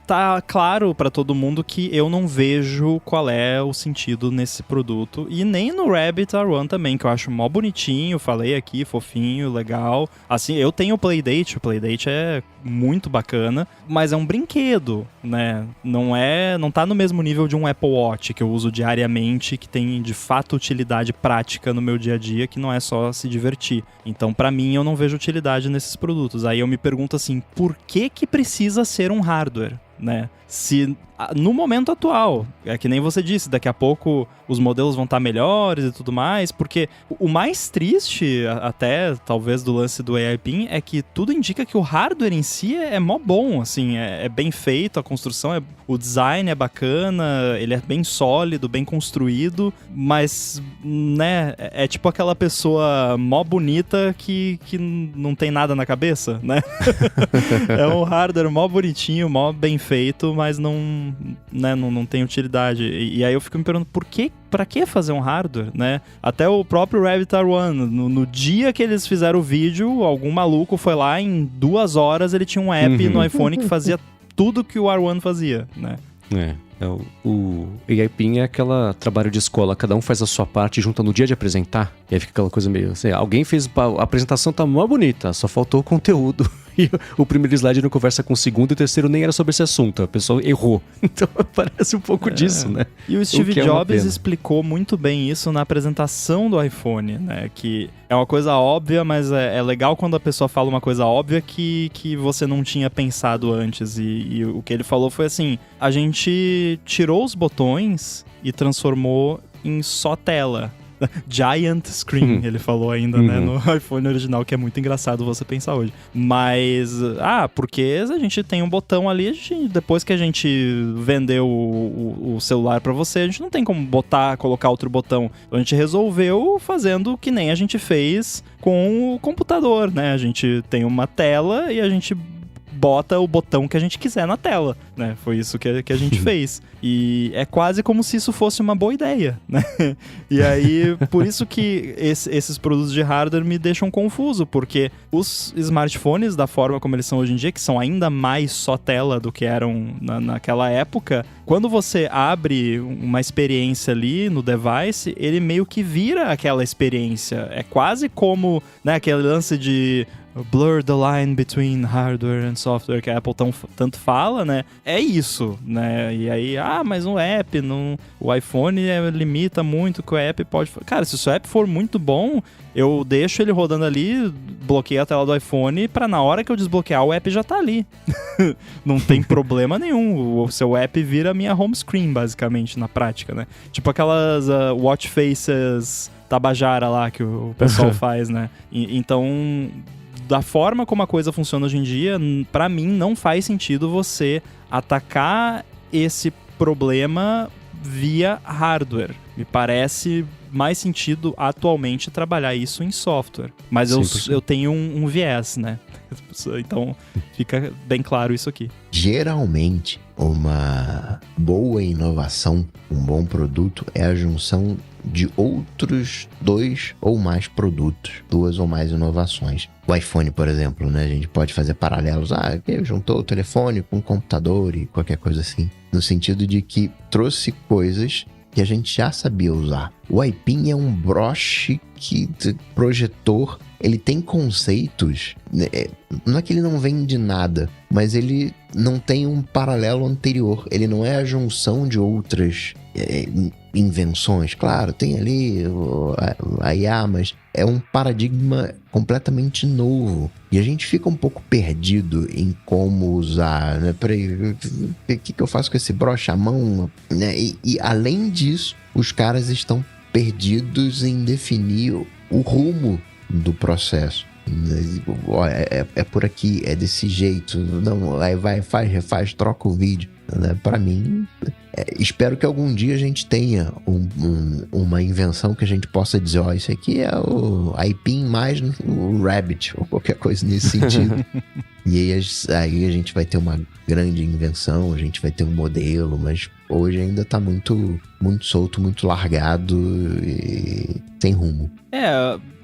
Speaker 2: tá claro pra todo mundo que eu não vejo qual é o sentido nesse produto, e nem no Rabbit R1 também, que eu acho mó bonitinho, falei aqui, fofinho, legal. Assim, eu tenho o Playdate é muito bacana, mas é um brinquedo, né? Não tá no mesmo nível de um Apple Watch que eu uso diariamente, que tem de fato utilidade prática no meu dia a dia, que não é só se divertir. Então, pra mim, eu não vejo utilidade nesses produtos. Aí eu me pergunto assim, por que precisa ser um hardware, né? Se no momento atual, é que nem você disse, daqui a pouco os modelos vão estar melhores e tudo mais, porque o mais triste, até talvez do lance do AI PIN, é que tudo indica que o hardware em si é mó bom, assim, é bem feito, a construção, o design é bacana, ele é bem sólido, bem construído, mas, né, é tipo aquela pessoa mó bonita que não tem nada na cabeça, né? É um hardware mó bonitinho, mó bem feito, mas não tem utilidade. E aí eu fico me perguntando, pra que fazer um hardware, né? Até o próprio Rabbit R1, no dia que eles fizeram o vídeo, algum maluco foi lá, em 2 horas ele tinha um app no iPhone que fazia tudo que o R1 fazia, né?
Speaker 1: O AI PIN é aquela trabalho de escola, cada um faz a sua parte e junta no dia de apresentar, e aí fica aquela coisa meio assim, alguém fez, a apresentação tá mó bonita, só faltou o conteúdo. E o primeiro slide não conversa com o segundo e o terceiro nem era sobre esse assunto, a pessoa errou. Então parece um pouco disso, né?
Speaker 2: E o Steve Jobs explicou muito bem isso na apresentação do iPhone, né? Que é uma coisa óbvia, mas é legal quando a pessoa fala uma coisa óbvia que você não tinha pensado antes. E o que ele falou foi assim, a gente tirou os botões e transformou em só tela. Giant Screen, ele falou ainda, né, no iPhone original, que é muito engraçado você pensar hoje. Mas, porque a gente tem um botão ali, depois que a gente vendeu o celular pra você, a gente não tem como colocar outro botão. Então a gente resolveu fazendo que nem a gente fez com o computador, né? A gente tem uma tela e a gente bota o botão que a gente quiser na tela, né? Foi isso que a gente fez. E é quase como se isso fosse uma boa ideia, né? E aí, por isso que esses produtos de hardware me deixam confuso, porque os smartphones, da forma como eles são hoje em dia, que são ainda mais só tela do que eram naquela época, quando você abre uma experiência ali no device, ele meio que vira aquela experiência. É quase como, né, aquele lance de blur the line between hardware and software que a Apple tanto fala, né? É isso, né? E aí, mas um app, o iPhone limita muito que o app pode... Cara, se o seu app for muito bom, eu deixo ele rodando ali, bloqueio a tela do iPhone pra na hora que eu desbloquear, o app já tá ali. Não tem problema nenhum. O seu app vira a minha home screen, basicamente, na prática, né? Tipo aquelas watch faces Tabajara lá que o pessoal faz, né? Então... da forma como a coisa funciona hoje em dia, pra mim não faz sentido você atacar esse problema via hardware. Me parece mais sentido atualmente trabalhar isso em software. Mas eu tenho um viés, né? Então fica bem claro isso aqui.
Speaker 3: Geralmente, uma boa inovação, um bom produto é a junção de outros 2 ou mais produtos, 2 ou mais inovações. O iPhone, por exemplo, né? A gente pode fazer paralelos. Juntou o telefone com o computador e qualquer coisa assim. No sentido de que trouxe coisas que a gente já sabia usar. O iPin é um broche projetor, ele tem conceitos, né? Não é que ele não vem de nada, mas ele não tem um paralelo anterior, ele não é a junção de outras invenções. Claro, tem ali a IA, mas é um paradigma completamente novo. E a gente fica um pouco perdido em como usar, né? Peraí, o que eu faço com esse broche à mão? Né? E além disso, os caras estão perdidos em definir o rumo do processo. É por aqui, é desse jeito. Não, aí vai, faz, refaz, troca o vídeo. Né? Para mim, espero que algum dia a gente tenha uma invenção que a gente possa dizer, isso aqui é o iPin mais o Rabbit, ou qualquer coisa nesse sentido. E aí a gente vai ter uma grande invenção, a gente vai ter um modelo, mas hoje ainda tá muito, muito solto, muito largado e sem rumo.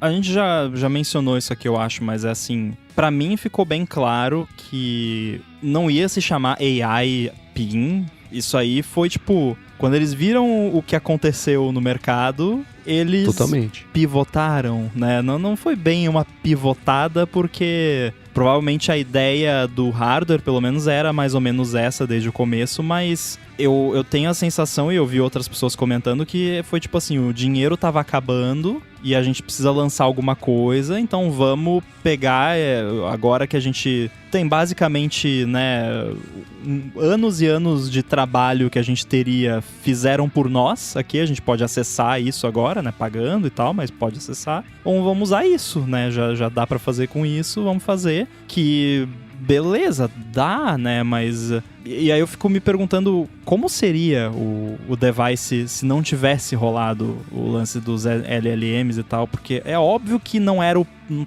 Speaker 2: A gente já mencionou isso aqui, eu acho, mas é assim, pra mim ficou bem claro que não ia se chamar AI PIN. Isso aí foi tipo, quando eles viram o que aconteceu no mercado, eles
Speaker 1: totalmente
Speaker 2: pivotaram, né? Não foi bem uma pivotada, porque provavelmente a ideia do hardware, pelo menos, era mais ou menos essa desde o começo, mas eu tenho a sensação, e eu vi outras pessoas comentando, que foi tipo assim, o dinheiro tava acabando e a gente precisa lançar alguma coisa, então vamos pegar, agora que a gente tem basicamente, né, anos e anos de trabalho que a gente teria, fizeram por nós, aqui a gente pode acessar isso agora, né, pagando e tal, mas pode acessar, ou vamos usar isso, né, já dá pra fazer com isso, vamos fazer, que beleza, dá, né, mas... E aí eu fico me perguntando como seria o device se não tivesse rolado o lance dos LLMs e tal, porque é óbvio que não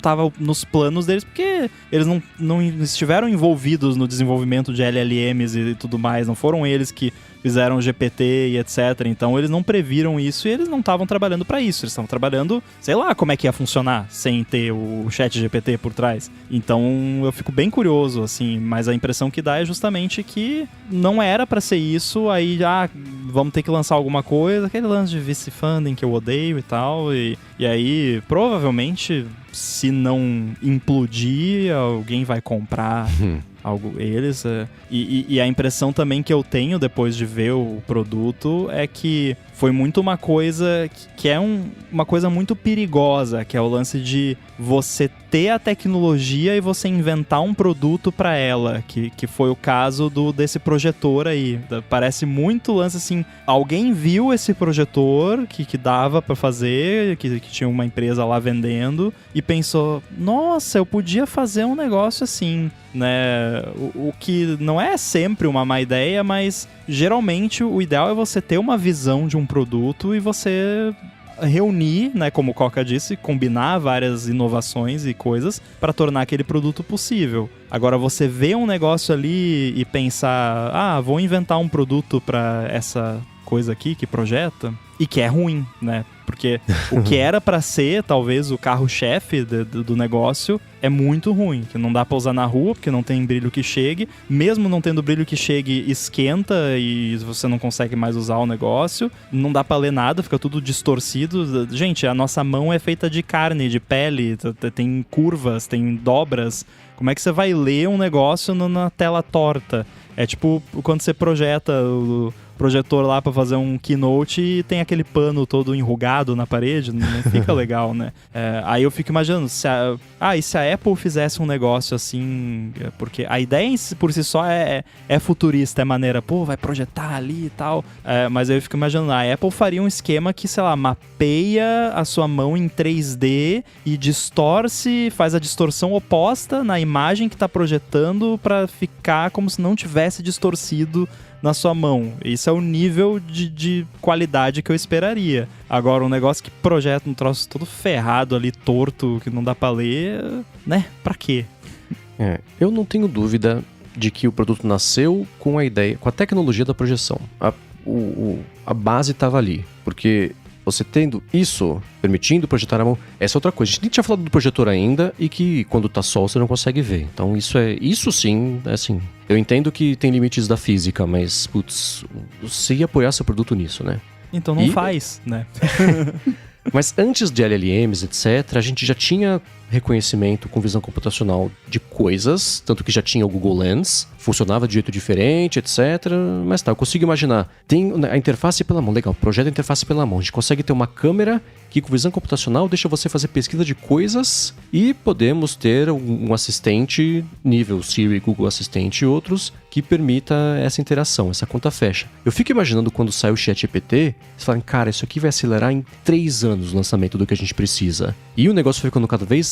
Speaker 2: tava nos planos deles, porque eles não estiveram envolvidos no desenvolvimento de LLMs e tudo mais, não foram eles que fizeram GPT e etc, então eles não previram isso e eles não estavam trabalhando para isso, eles estavam trabalhando, sei lá como é que ia funcionar sem ter o chat GPT por trás, então eu fico bem curioso, assim, mas a impressão que dá é justamente que não era pra ser isso, aí vamos ter que lançar alguma coisa, aquele lance de VC funding que eu odeio e tal, e aí provavelmente se não implodir, alguém vai comprar eles. E a impressão também que eu tenho depois de ver o produto é que foi muito uma coisa que é uma coisa muito perigosa, que é o lance de você ter a tecnologia e você inventar um produto para ela, que foi o caso desse projetor aí. Parece muito lance assim, alguém viu esse projetor que dava para fazer, que tinha uma empresa lá vendendo e pensou, nossa, eu podia fazer um negócio assim, né? O que não é sempre uma má ideia, mas geralmente o ideal é você ter uma visão de um produto e você reunir, né, como o Coca disse, combinar várias inovações e coisas para tornar aquele produto possível. Agora, você vê um negócio ali e pensar, vou inventar um produto para essa coisa aqui que projeta, e que é ruim, né? Porque o que era pra ser, talvez, o carro-chefe do negócio é muito ruim, que não dá pra usar na rua, porque não tem brilho que chegue. Mesmo não tendo brilho que chegue, esquenta e você não consegue mais usar o negócio. Não dá pra ler nada, fica tudo distorcido. Gente, a nossa mão é feita de carne, de pele, tem curvas, tem dobras. Como é que você vai ler um negócio na tela torta? É tipo quando você projeta o projetor lá pra fazer um keynote e tem aquele pano todo enrugado na parede, não fica legal, né? Aí eu fico imaginando, e se a Apple fizesse um negócio assim, porque a ideia por si só é futurista, é maneira, vai projetar ali e tal, mas aí eu fico imaginando, a Apple faria um esquema que, sei lá, mapeia a sua mão em 3D e distorce, faz a distorção oposta na imagem que tá projetando pra ficar como se não tivesse distorcido na sua mão. Isso é o nível de qualidade que eu esperaria. Agora, um negócio que projeta um troço todo ferrado ali, torto, que não dá pra ler, né? Pra quê?
Speaker 1: Eu não tenho dúvida de que o produto nasceu com a ideia, com a tecnologia da projeção. A base estava ali, porque você tendo isso, permitindo projetar a mão, essa é outra coisa. A gente nem tinha falado do projetor ainda e que quando tá sol você não consegue ver. Então isso sim, assim, eu entendo que tem limites da física, mas, putz, você ia apoiar seu produto nisso, né?
Speaker 2: Então não faz, né?
Speaker 1: Mas antes de LLMs, etc., a gente já tinha reconhecimento com visão computacional de coisas, tanto que já tinha o Google Lens, funcionava de jeito diferente, etc. Mas tá, eu consigo imaginar. Tem a interface pela mão, legal, projeta a interface pela mão. A gente consegue ter uma câmera que com visão computacional deixa você fazer pesquisa de coisas e podemos ter um assistente nível Siri, Google Assistente e outros que permita essa interação, essa conta fecha. Eu fico imaginando quando sai o ChatGPT, vocês falam, cara, isso aqui vai acelerar em 3 anos o lançamento do que a gente precisa. E o negócio foi ficando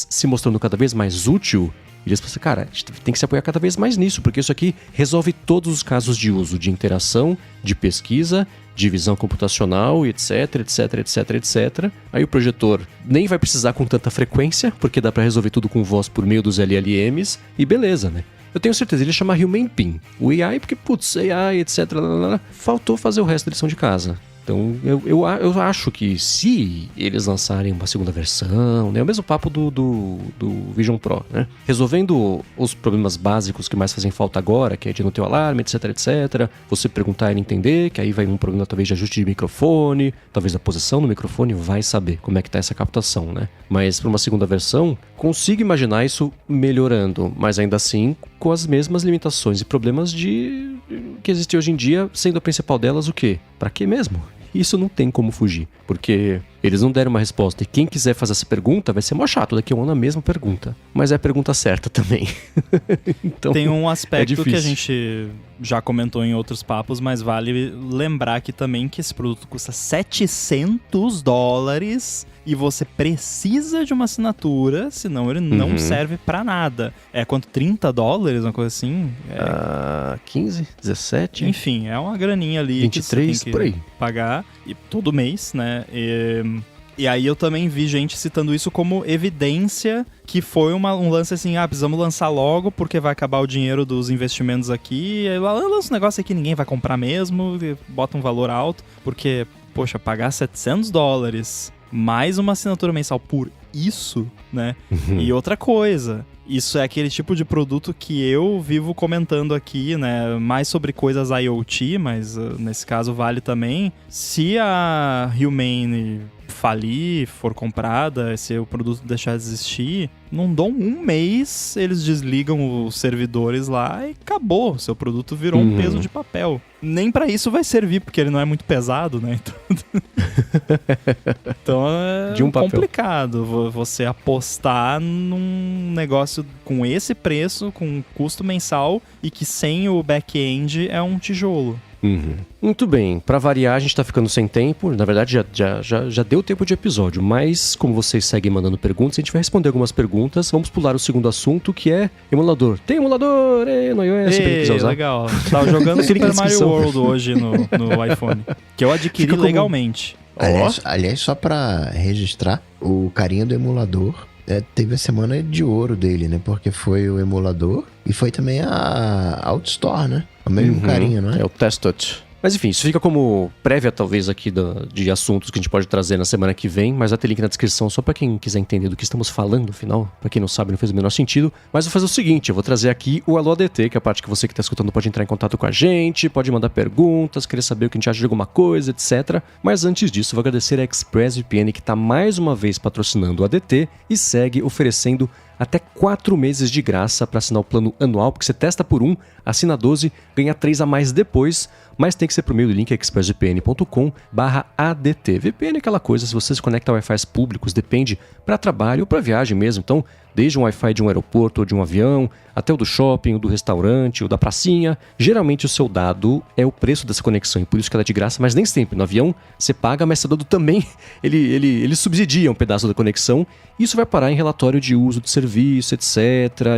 Speaker 1: se mostrando cada vez mais útil. E eles pensam, cara, a gente tem que se apoiar cada vez mais nisso, porque isso aqui resolve todos os casos de uso, de interação, de pesquisa, de visão computacional, etc, etc, etc, etc. Aí o projetor nem vai precisar com tanta frequência, porque dá pra resolver tudo com voz por meio dos LLMs, e beleza, né? Eu tenho certeza, ele chama Human Pin. O AI, porque, putz, AI, etc, faltou fazer o resto da lição de casa. Então, eu acho que se eles lançarem uma segunda versão, né, o mesmo papo do Vision Pro, né, resolvendo os problemas básicos que mais fazem falta agora, que é de não ter o alarme, etc, etc, você perguntar e ele entender, que aí vai um problema talvez de ajuste de microfone, talvez da posição do microfone, vai saber como é que tá essa captação, né. Mas para uma segunda versão, consigo imaginar isso melhorando, mas ainda assim com as mesmas limitações e problemas que existem hoje em dia, sendo a principal delas o quê? Pra quê mesmo? Isso não tem como fugir, porque eles não deram uma resposta. E quem quiser fazer essa pergunta vai ser mó chato, daqui a um ano a mesma pergunta. Mas é a pergunta certa também. Então,
Speaker 2: tem um aspecto que a gente já comentou em outros papos, mas vale lembrar aqui também que esse produto custa $700 e você precisa de uma assinatura, senão ele não serve pra nada. É quanto? $30? Uma coisa assim?
Speaker 1: 15, 17?
Speaker 2: Enfim, é uma graninha ali
Speaker 1: 23,
Speaker 2: que você tem que
Speaker 1: por aí.
Speaker 2: pagar todo mês, né? E aí eu também vi gente citando isso como evidência que foi um lance assim, precisamos lançar logo porque vai acabar o dinheiro dos investimentos aqui, e aí lança um negócio aqui, ninguém vai comprar mesmo, bota um valor alto, porque, poxa, pagar $700 mais uma assinatura mensal por isso, né? E outra coisa, isso é aquele tipo de produto que eu vivo comentando aqui, né? Mais sobre coisas IoT, mas nesse caso vale também. Se a Humane falir, for comprada, se o produto deixar de existir, não dão um mês, eles desligam os servidores lá e acabou. Seu produto virou um peso de papel. Nem pra isso vai servir, porque ele não é muito pesado, né? Então é complicado você apostar num negócio com esse preço, com custo mensal e que sem o back-end é um tijolo.
Speaker 1: Muito bem, pra variar a gente tá ficando sem tempo, na verdade já deu tempo de episódio, mas como vocês seguem mandando perguntas, a gente vai responder algumas perguntas. Vamos pular o segundo assunto, que é emulador. Tem emulador no iOS, se ele quiser usar.
Speaker 2: Legal, tava jogando Super Mario World hoje no iPhone, que eu adquiri legalmente.
Speaker 3: Aliás, só pra registrar, o carinha do emulador teve a semana de ouro dele, né? Porque foi o emulador e foi também a AutoStore, né? O mesmo carinha, não é?
Speaker 1: É o Testot. Mas enfim, isso fica como prévia, talvez, aqui de assuntos que a gente pode trazer na semana que vem, mas vai ter link na descrição só pra quem quiser entender do que estamos falando, afinal. Pra quem não sabe, não fez o menor sentido. Mas vou fazer o seguinte, eu vou trazer aqui o Alô ADT, que é a parte que você que tá escutando pode entrar em contato com a gente, pode mandar perguntas, querer saber o que a gente acha de alguma coisa, etc. Mas antes disso, eu vou agradecer a ExpressVPN, que tá mais uma vez patrocinando o ADT e segue oferecendo até 4 meses de graça para assinar o plano anual, porque você testa por assina 12, ganha 3 a mais depois, mas tem que ser por meio do link expressvpn.com/ADT. VPN é aquela coisa, se você se conecta a Wi-Fi públicos, depende para trabalho ou para viagem mesmo. Então, desde um Wi-Fi de um aeroporto ou de um avião, até o do shopping, o do restaurante, o da pracinha, geralmente o seu dado é o preço dessa conexão, e por isso que ela é de graça, mas nem sempre. No avião, você paga, mas seu dado também, ele subsidia um pedaço da conexão. Isso vai parar em relatório de uso de serviço, etc.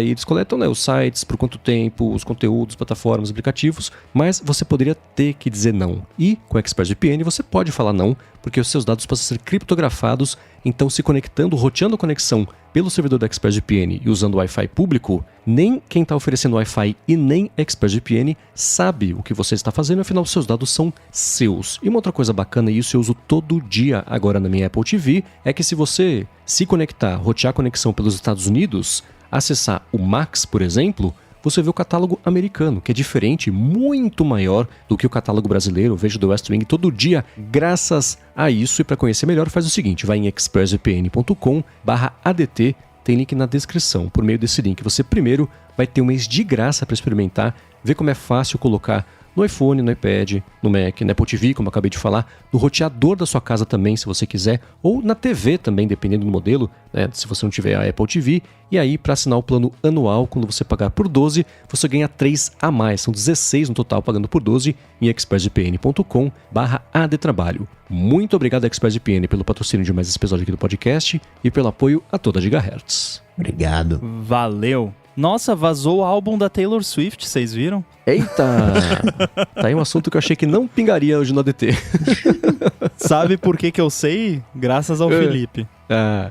Speaker 1: E eles coletam, né, os sites, por quanto tempo, os conteúdos, plataformas, aplicativos, mas você poderia ter que dizer não. E com o ExpressVPN você pode falar não, porque os seus dados passam a ser criptografados, então se conectando, roteando a conexão pelo servidor da ExpressVPN e usando o Wi-Fi público, nem quem está oferecendo Wi-Fi e nem ExpressVPN sabe o que você está fazendo, afinal os seus dados são seus. E uma outra coisa bacana, e isso eu uso todo dia agora na minha Apple TV, é que se você se conectar, rotear a conexão pelos Estados Unidos, acessar o Max, por exemplo, você vê o catálogo americano, que é diferente, muito maior do que o catálogo brasileiro. Eu vejo The West Wing todo dia, graças a isso. E para conhecer melhor, faz o seguinte, vai em expressvpn.com/ADT, tem link na descrição. Por meio desse link, você primeiro vai ter um mês de graça para experimentar, ver como é fácil colocar no iPhone, no iPad, no Mac, na Apple TV, como eu acabei de falar, no roteador da sua casa também, se você quiser, ou na TV também, dependendo do modelo, né, se você não tiver a Apple TV. E aí, para assinar o plano anual, quando você pagar por 12, você ganha 3 a mais. São 16 no total, pagando por 12 em expressvpn.com/adtrabalho. Muito obrigado, ExpressVPN, pelo patrocínio de mais esse episódio aqui do podcast e pelo apoio a toda a Gigahertz.
Speaker 3: Obrigado.
Speaker 2: Valeu! Nossa, vazou o álbum da Taylor Swift, vocês viram?
Speaker 1: Eita! Tá aí um assunto que eu achei que não pingaria hoje no ADT.
Speaker 2: Sabe por que eu sei? Graças ao Felipe.
Speaker 1: Ah.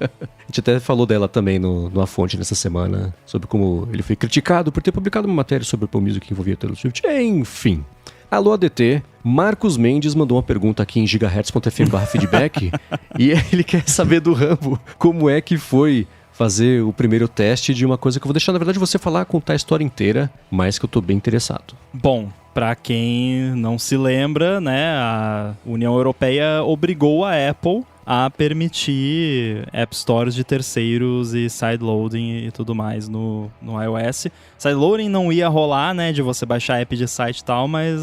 Speaker 1: A gente até falou dela também no A Fonte nessa semana, sobre como ele foi criticado por ter publicado uma matéria sobre o Apple Music que envolvia Taylor Swift. Enfim. Alô, ADT. Marcos Mendes mandou uma pergunta aqui em gigahertz.fm/feedback e ele quer saber do Rambo como é que foi fazer o primeiro teste de uma coisa que eu vou deixar, na verdade, você falar, contar a história inteira, mas que eu tô bem interessado.
Speaker 2: Bom, para quem não se lembra, né, a União Europeia obrigou a Apple a permitir App Stores de terceiros e sideloading e tudo mais no iOS. Sideloading não ia rolar, né, de você baixar app de site e tal, mas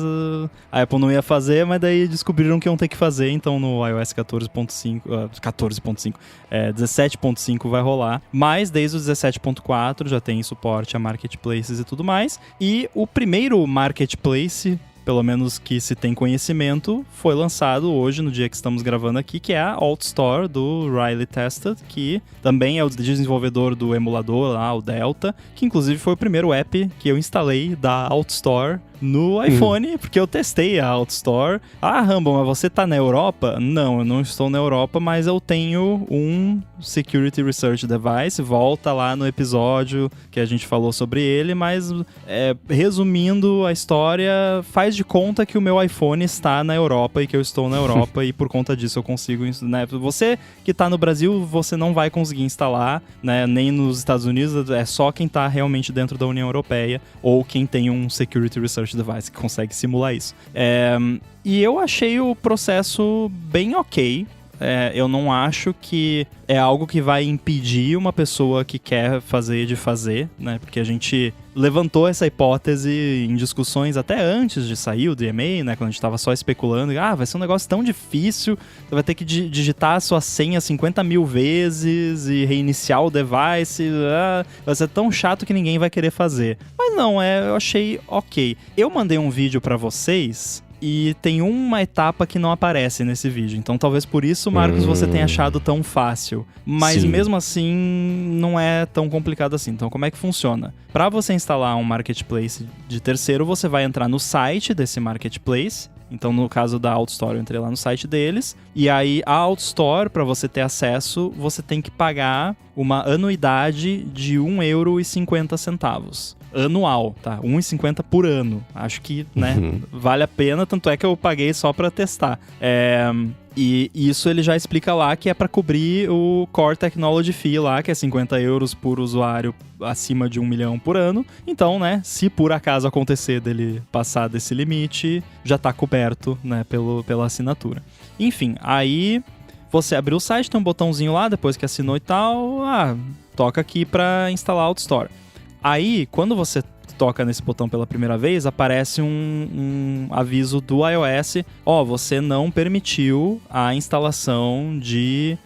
Speaker 2: a Apple não ia fazer, mas daí descobriram que iam ter que fazer, então no iOS 17.5 vai rolar. Mas desde o 17.4 já tem suporte a marketplaces e tudo mais. E o primeiro marketplace, pelo menos que se tem conhecimento, foi lançado hoje, no dia que estamos gravando aqui, que é a AltStore do Riley Tested, que também é o desenvolvedor do emulador lá, o Delta, que inclusive foi o primeiro app que eu instalei da AltStore no iPhone, porque eu testei a AltStore. Ah, Rambo, mas você tá na Europa? Não, eu não estou na Europa, mas eu tenho um Security Research Device. Volta lá no episódio que a gente falou sobre ele, mas resumindo a história, faz de conta que o meu iPhone está na Europa e que eu estou na Europa e por conta disso eu consigo, né? Você que tá no Brasil, você não vai conseguir instalar, né? Nem nos Estados Unidos, é só quem tá realmente dentro da União Europeia ou quem tem um Security Research Device que consegue simular isso. E eu achei o processo bem ok. Eu não acho que é algo que vai impedir uma pessoa que quer fazer de fazer, né? Porque a gente levantou essa hipótese em discussões até antes de sair o DMA, né? Quando a gente tava só especulando, vai ser um negócio tão difícil, você vai ter que digitar a sua senha 50 mil vezes e reiniciar o device, vai ser tão chato que ninguém vai querer fazer. Mas não, eu achei ok. Eu mandei um vídeo pra vocês e tem uma etapa que não aparece nesse vídeo. Então talvez por isso, Marcos, você tenha achado tão fácil. Mas mesmo assim, não é tão complicado assim. Então como é que funciona? Para você instalar um marketplace de terceiro, você vai entrar no site desse marketplace. Então, no caso da AltStore, eu entrei lá no site deles. E aí, a AltStore, para você ter acesso, você tem que pagar uma anuidade de €1,50. Anual, tá? R$1,50 por ano. Acho que, né, vale a pena, tanto é que eu paguei só pra testar. E isso ele já explica lá que é pra cobrir o Core Technology Fee lá, que é €50 por usuário acima de 1 milhão por ano. Então, né, se por acaso acontecer dele passar desse limite, já tá coberto, né, pela assinatura. Enfim, aí você abriu o site, tem um botãozinho lá, depois que assinou e tal, toca aqui pra instalar a AltStore. Aí, quando você toca nesse botão pela primeira vez, aparece um aviso do iOS, você não permitiu a instalação de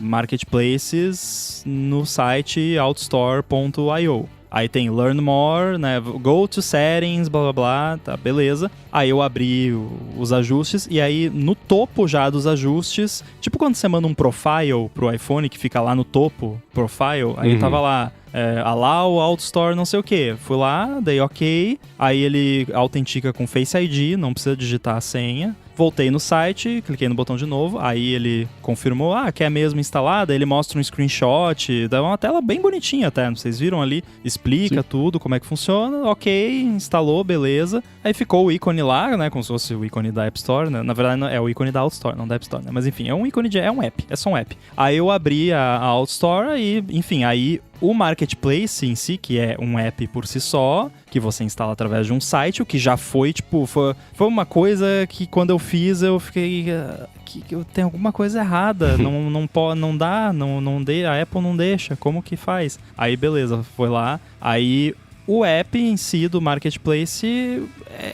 Speaker 2: marketplaces no site outstore.io. Aí tem Learn More, né? Go to Settings, blá blá blá, tá, beleza. Aí eu abri os ajustes e aí no topo já dos ajustes, tipo quando você manda um profile pro iPhone que fica lá no topo, profile, aí tava lá, allow, outstore, não sei o que. Fui lá, dei ok, aí ele autentica com Face ID, não precisa digitar a senha. Voltei no site, cliquei no botão de novo, aí ele confirmou, quer mesmo instalada, ele mostra um screenshot, dá uma tela bem bonitinha até, vocês viram ali, explica tudo, como é que funciona, ok, instalou, beleza, aí ficou o ícone lá, né, como se fosse o ícone da App Store, né, na verdade é o ícone da Outstore, não da App Store, né, mas enfim, é um ícone é um app, é só um app. Aí eu abri a Outstore e, enfim, aí o Marketplace em si, que é um app por si só, que você instala através de um site, o que já foi, tipo, foi uma coisa que quando eu fiz, eu fiquei... que tem alguma coisa errada, não dá, a Apple não deixa, como que faz? Aí, beleza, foi lá, aí... O app em si do Marketplace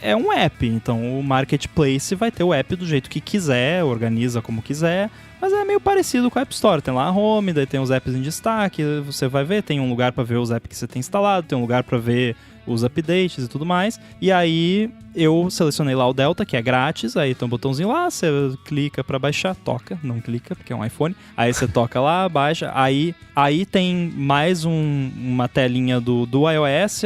Speaker 2: é um app, então o Marketplace vai ter o app do jeito que quiser, organiza como quiser, mas é meio parecido com a App Store. Tem lá a Home, daí tem os apps em destaque, você vai ver, tem um lugar para ver os apps que você tem instalado, tem um lugar para ver os updates e tudo mais. E aí eu selecionei lá o Delta, que é grátis, aí tem um botãozinho lá, você clica pra baixar, toca, não clica, porque é um iPhone. Aí você toca lá, baixa, aí tem mais uma telinha do iOS,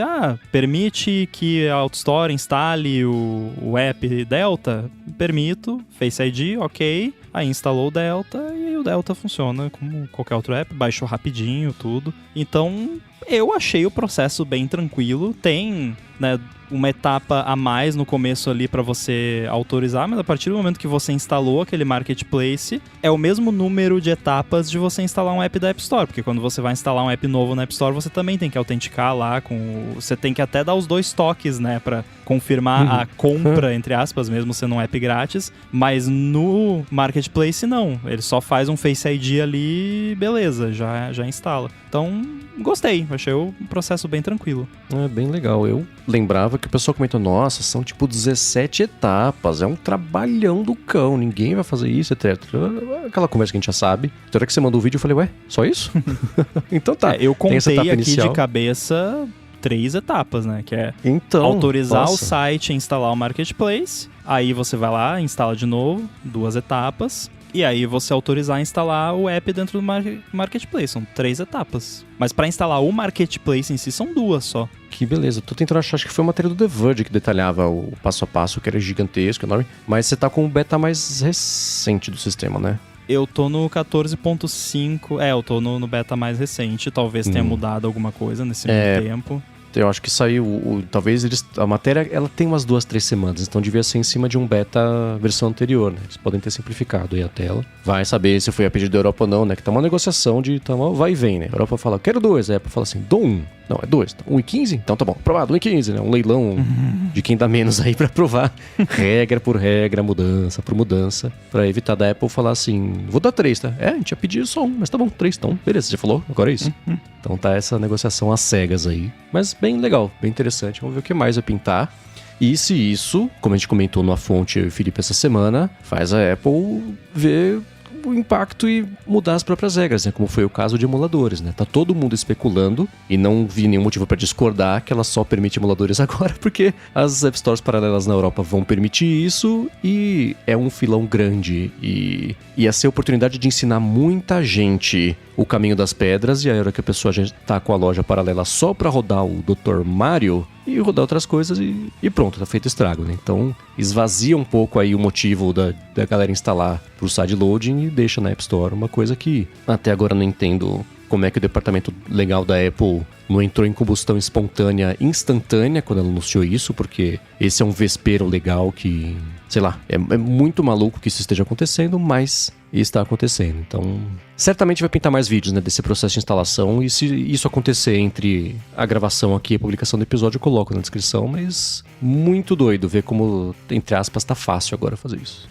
Speaker 2: permite que a Outstore instale o app Delta? Permito, Face ID, ok. Aí instalou o Delta e o Delta funciona como qualquer outro app, baixou rapidinho, tudo. Então, eu achei o processo bem tranquilo. Tem, né, uma etapa a mais no começo ali para você autorizar, mas a partir do momento que você instalou aquele Marketplace, é o mesmo número de etapas de você instalar um app da App Store, porque quando você vai instalar um app novo na App Store, você também tem que autenticar lá, você tem que até dar os 2 toques, né, para confirmar a compra, entre aspas, mesmo sendo um app grátis, mas no Marketplace não, ele só faz um Face ID ali, beleza, já instala. Então, gostei, achei o processo bem tranquilo.
Speaker 1: É bem legal, eu lembrava que o pessoal comentou, nossa, são tipo 17 etapas, é um trabalhão do cão, ninguém vai fazer isso, etc. Aquela conversa que a gente já sabe. Na hora que você mandou o vídeo, eu falei, ué, só isso? Então tá.
Speaker 2: Eu contei aqui
Speaker 1: inicial.
Speaker 2: de cabeça 3 etapas, né? Que é autorizar o site a instalar o Marketplace, aí você vai lá, instala de novo, 2 etapas, e aí você autorizar a instalar o app dentro do Marketplace. São 3 etapas. Mas para instalar o Marketplace em si, são 2 só.
Speaker 1: Que beleza. Tô tentando achar, acho que foi uma matéria do The Verge que detalhava o passo a passo, que era gigantesco, enorme. Mas você tá com o beta mais recente do sistema, né?
Speaker 2: Eu tô no 14.5. Eu tô no beta mais recente. Talvez tenha mudado alguma coisa nesse meio tempo.
Speaker 1: Eu acho que saiu, talvez a matéria, ela tem umas 2-3 semanas, então devia ser em cima de um beta versão anterior, né? Eles podem ter simplificado aí a tela. Vai saber se foi a pedido da Europa ou não, né? Que tá uma negociação de vai e vem, né? A Europa fala, quero 2, a Apple fala assim, dou 1. Não, é 2. 1,15? Então tá bom, aprovado, 1,15, né? Um leilão de quem dá menos aí pra aprovar. Regra por regra, mudança por mudança, pra evitar da Apple falar assim, vou dar 3, tá? A gente ia pedir só 1, mas tá bom, 3, então beleza, você já falou, agora é isso. Então tá essa negociação às cegas aí. Mas bem legal, bem interessante. Vamos ver o que mais vai pintar. E se isso, como a gente comentou na fonte, eu e o Felipe essa semana, faz a Apple ver o impacto e mudar as próprias regras, né? Como foi o caso de emuladores, né? Tá todo mundo especulando e não vi nenhum motivo para discordar que ela só permite emuladores agora, porque as App Stores paralelas na Europa vão permitir isso e é um filão grande e ia ser a oportunidade de ensinar muita gente o caminho das pedras, e a hora que a pessoa já tá com a loja paralela só para rodar o Dr. Mario e rodar outras coisas e pronto, tá feito estrago, né? Então esvazia um pouco aí o motivo da galera instalar pro sideloading e deixa na App Store uma coisa que até agora não entendo como é que o departamento legal da Apple não entrou em combustão espontânea instantânea quando ela anunciou isso, porque esse é um vespeiro legal que, sei lá, é muito maluco que isso esteja acontecendo, mas está acontecendo. Então, certamente vai pintar mais vídeos, né, desse processo de instalação, e se isso acontecer entre a gravação aqui e a publicação do episódio, eu coloco na descrição, mas muito doido ver como, entre aspas, tá fácil agora fazer isso.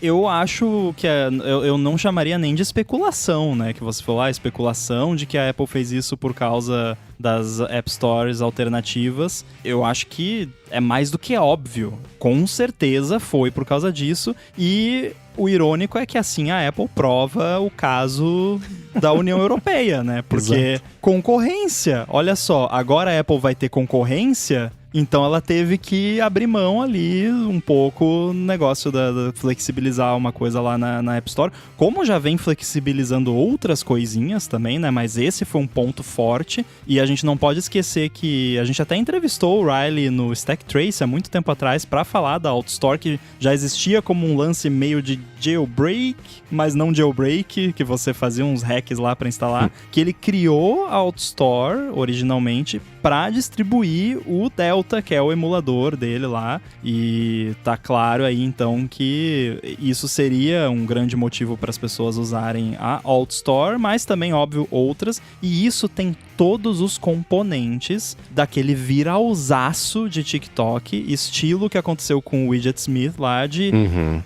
Speaker 2: Eu acho que eu não chamaria nem de especulação, né? Que você falou, especulação de que a Apple fez isso por causa das App Stores alternativas. Eu acho que é mais do que óbvio. Com certeza foi por causa disso. E o irônico é que assim a Apple prova o caso da União Europeia, né? Porque concorrência, olha só, agora a Apple vai ter concorrência. Então ela teve que abrir mão ali um pouco no negócio da flexibilizar uma coisa lá na App Store. Como já vem flexibilizando outras coisinhas também, né? Mas esse foi um ponto forte. E a gente não pode esquecer que a gente até entrevistou o Riley no Stack Trace há muito tempo atrás para falar da AutoStore, que já existia como um lance meio de jailbreak, mas não jailbreak, que você fazia uns hacks lá para instalar. Que ele criou a AutoStore originalmente para distribuir o Delta, que é o emulador dele lá, e tá claro aí então que isso seria um grande motivo para as pessoas usarem a AutoStore, mas também, óbvio, outras, e isso tem todos os componentes daquele viralzaço de TikTok, estilo que aconteceu com o Widget Smith lá de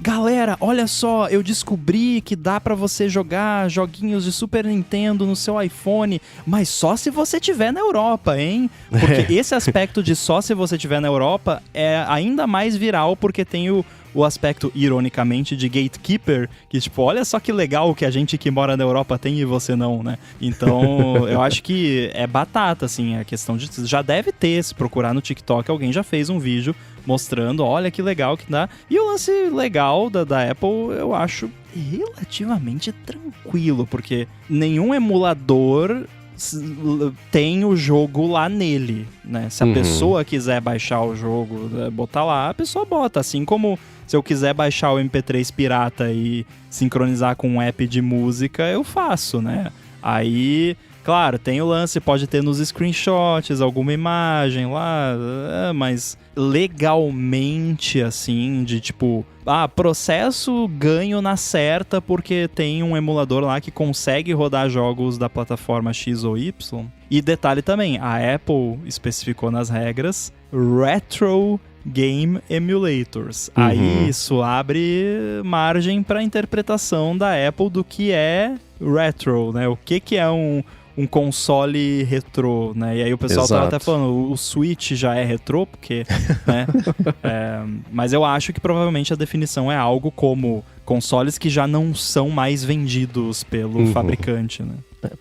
Speaker 2: galera, olha só, eu descobri que dá pra você jogar joguinhos de Super Nintendo no seu iPhone, mas só se você tiver na Europa, hein? Porque esse aspecto de só se você tiver na Europa é ainda mais viral porque tem o aspecto, ironicamente, de gatekeeper, que tipo, olha só que legal que a gente que mora na Europa tem e você não, né? Então, eu acho que é batata, assim, a questão de... Já deve ter, se procurar no TikTok, alguém já fez um vídeo mostrando, olha que legal que dá. E o lance legal da Apple, eu acho relativamente tranquilo, porque nenhum emulador tem o jogo lá nele, né? Se a pessoa quiser baixar o jogo, botar lá, a pessoa bota, assim como... Se eu quiser baixar o MP3 pirata e sincronizar com um app de música, eu faço, né? Aí, claro, tem o lance, pode ter nos screenshots alguma imagem lá, mas legalmente, assim, de tipo... processo ganho na certa porque tem um emulador lá que consegue rodar jogos da plataforma X ou Y. E detalhe também, a Apple especificou nas regras Retro Game Emulators. Aí isso abre margem para interpretação da Apple do que é retro, né? O que é um console retrô, né? E aí o pessoal tava até falando, o Switch já é retrô, porque, né? Mas eu acho que provavelmente a definição é algo como consoles que já não são mais vendidos pelo fabricante, né?